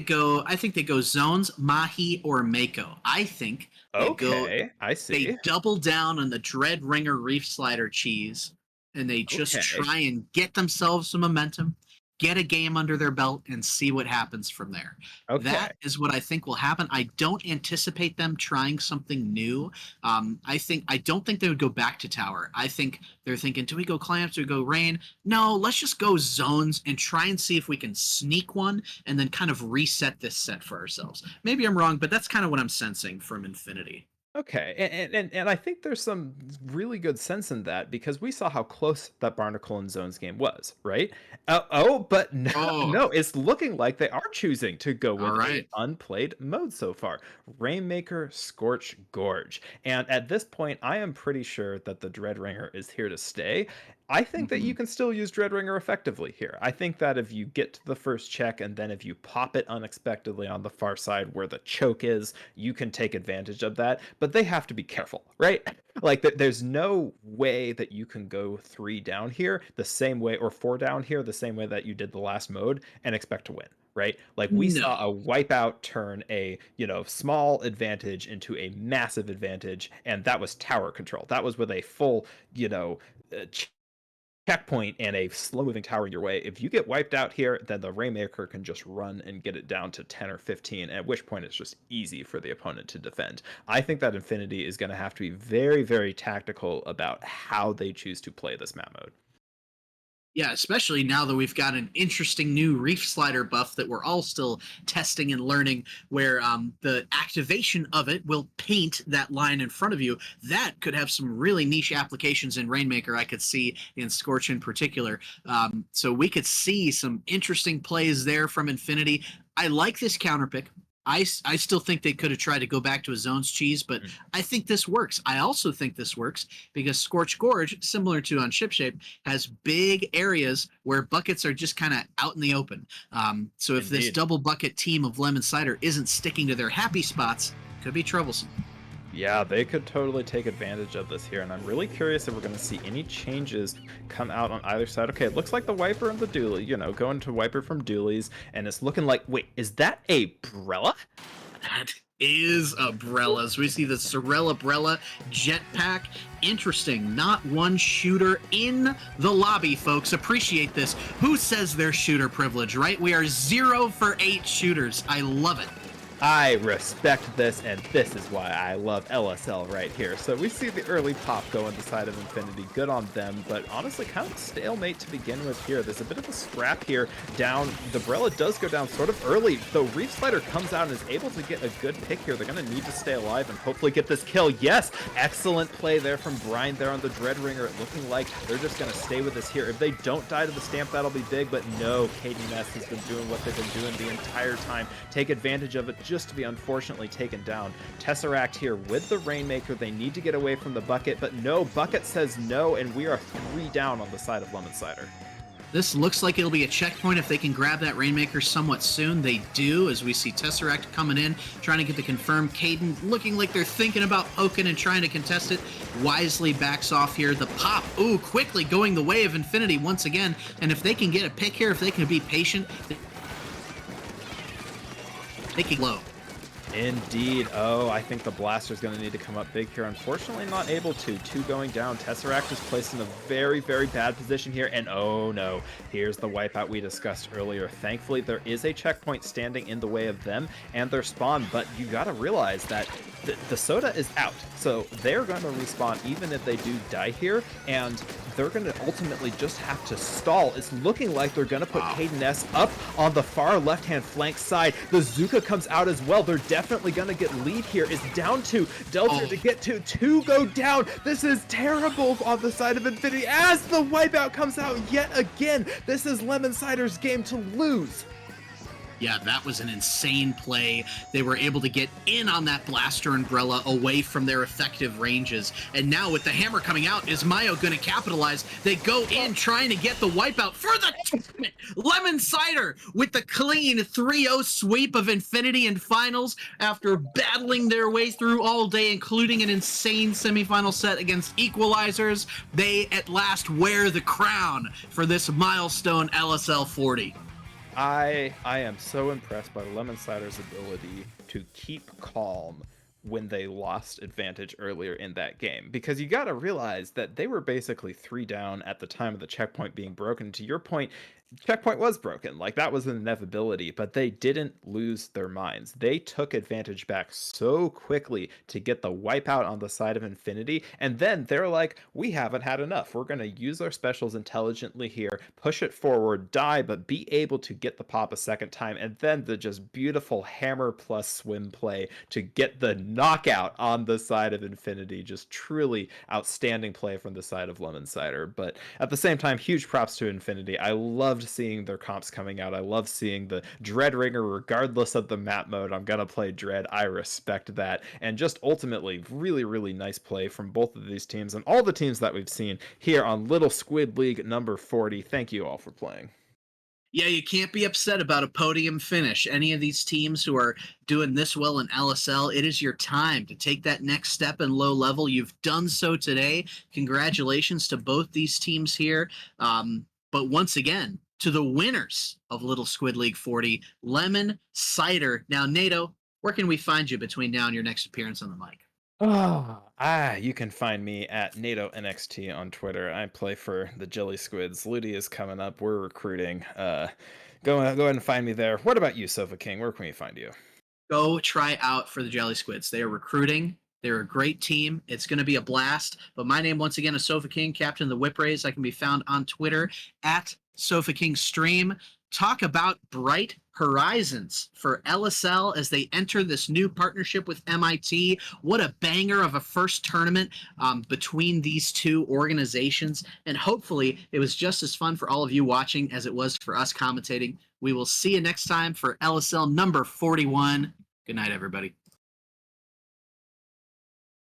go zones, Mahi or Mako. I think Okay, I they see. double down on the Dread Ringer Reef Slider cheese and they just Okay. try and get themselves some momentum, get a game under their belt, and see what happens from there. Okay. That is what I think will happen. I don't anticipate them trying something new. I don't think they would go back to tower. I think they're thinking, do we go clamps? Do we go rain? No, let's just go zones and try and see if we can sneak one and then kind of reset this set for ourselves. Maybe I'm wrong, but that's kind of what I'm sensing from Infinity. Okay, and I think there's some really good sense in that because we saw how close that Barnacle and Zones game was, right? But no, Oh, no, it's looking like they are choosing to go all with a right. unplayed mode so far. Rainmaker Scorch Gorge. And at this point, I am pretty sure that the Dread Ringer is here to stay. I think that you Mhm. can still use Dreadringer effectively here. I think that if you get to the first check and then if you pop it unexpectedly on the far side where the choke is, you can take advantage of that. But they have to be careful, right? Like there's no way that you can go 3 down here the same way, or 4 down here the same way that you did the last mode and expect to win. Right? Like we saw a No. wipeout turn a, small advantage into a massive advantage, and that was tower control. That was with a full, uh, checkpoint and a slow moving tower in your way. If you get wiped out here, then the Rainmaker can just run and get it down to 10 or 15, at which point it's just easy for the opponent to defend. I think that Infinity is going to have to be very, very tactical about how they choose to play this map mode. Yeah, especially now that we've got an interesting new Reef Slider buff that we're all still testing and learning, where the activation of it will paint that line in front of you. That could have some really niche applications in Rainmaker, I could see in Scorch in particular. So we could see some interesting plays there from Infinity. I like this counter pick. I still think they could have tried to go back to a zones cheese, but Mm. I think this works. I also think this works because Scorch Gorge, similar to on Shipshape, has big areas where buckets are just kind of out in the open. So if this Indeed. double bucket team of Lemon Cider isn't sticking to their happy spots, it could be troublesome. Yeah, they could totally take advantage of this here, and I'm really curious if we're going to see any changes come out on either side. Okay, it looks like the Wiper and the Dooley, going to Wiper from Dooley's, and it's looking like, wait, is that a Brella? That is umbrellas. We see the Sorella Brella jetpack. Interesting. Not one shooter in the lobby, folks. Appreciate this. Who says they're shooter privilege, right? We are 0 for 8 shooters. I love it. I respect this, and this is why I love LSL right here. So we see the early pop go on the side of Infinity. Good on them, but honestly, kind of a stalemate to begin with here. There's a bit of a scrap here down. The Brella does go down sort of early, though Reef Slider comes out and is able to get a good pick here. They're going to need to stay alive and hopefully get this kill. Yes, excellent play there from Brian there on the Dreadringer. It looking like they're just going to stay with us here. If they don't die to the stamp, that'll be big, but no, KDNS has been doing what they've been doing the entire time. Take advantage of it just to be unfortunately taken down. Tesseract here with the Rainmaker. They need to get away from the bucket, but no, bucket says no, and we are 3 down on the side of Lemon Cider. This looks like it'll be a checkpoint if they can grab that Rainmaker somewhat soon. They do, as we see Tesseract coming in, trying to get the confirmed. Caden looking like they're thinking about poking and trying to contest it. Wisely backs off here. The pop, ooh, quickly going the way of Infinity once again. And if they can get a pick here, if they can be patient, they can low. Indeed. Oh, I think the Blaster's going to need to come up big here. Unfortunately, not able to. 2 going down. Tesseract is placed in a very, very bad position here. And oh no, here's the wipeout we discussed earlier. Thankfully, there is a checkpoint standing in the way of them and their spawn, but you got to realize that the soda is out. So they're going to respawn even if they do die here, and they're going to ultimately just have to stall. It's looking like they're going to put Caden S up on the far left-hand flank side. The Zuka comes out as well. They're definitely going to get lead here. It's down to Delta to get to 2 go down. This is terrible on the side of Infinity as the wipeout comes out yet again. This is Lemon Cider's game to lose. Yeah, that was an insane play. They were able to get in on that blaster umbrella away from their effective ranges. And now with the hammer coming out, is Mayo going to capitalize? They go in trying to get the wipeout for the tournament. Lemon Cider with the clean 3-0 sweep of Infinity in finals after battling their way through all day, including an insane semifinal set against Equalizers. They at last wear the crown for this milestone LSL 40. I am so impressed by Lemon Cider's ability to keep calm when they lost advantage earlier in that game, because you got to realize that they were basically 3 down at the time of the checkpoint being broken. To your point, checkpoint was broken, like that was an inevitability, but they didn't lose their minds. They took advantage back so quickly to get the wipeout on the side of Infinity, and then they're like, we haven't had enough, we're going to use our specials intelligently here, push it forward, die, but be able to get the pop a second time, and then the just beautiful hammer plus swim play to get the knockout on the side of Infinity. Just truly outstanding play from the side of Lemon Cider. But at the same time, huge props to Infinity. I love loved seeing their comps coming out. I love seeing the Dread Ringer, regardless of the map mode. I'm gonna play Dread. I respect that. And just ultimately, really, really nice play from both of these teams and all the teams that we've seen here on Little Squid League number 40. Thank you all for playing. Yeah, you can't be upset about a podium finish. Any of these teams who are doing this well in LSL, it is your time to take that next step in low level. You've done so today. Congratulations to both these teams here. But once again, to the winners of Little Squid League 40, Lemon, Cider. Now, Nato, where can we find you between now and your next appearance on the mic? You can find me at NATO NXT on Twitter. I play for the Jelly Squids. Ludi is coming up. We're recruiting. Go ahead and find me there. What about you, Sofa King? Where can we find you? Go try out for the Jelly Squids. They are recruiting. They're a great team. It's going to be a blast. But my name, once again, is Sofa King, captain of the Whip Rays. I can be found on Twitter at Sofa King Stream. Talk about bright horizons for LSL as they enter this new partnership with MIT. What a banger of a first tournament between these two organizations. And hopefully it was just as fun for all of you watching as it was for us commentating. We will see you next time for LSL number 41. Good night, everybody.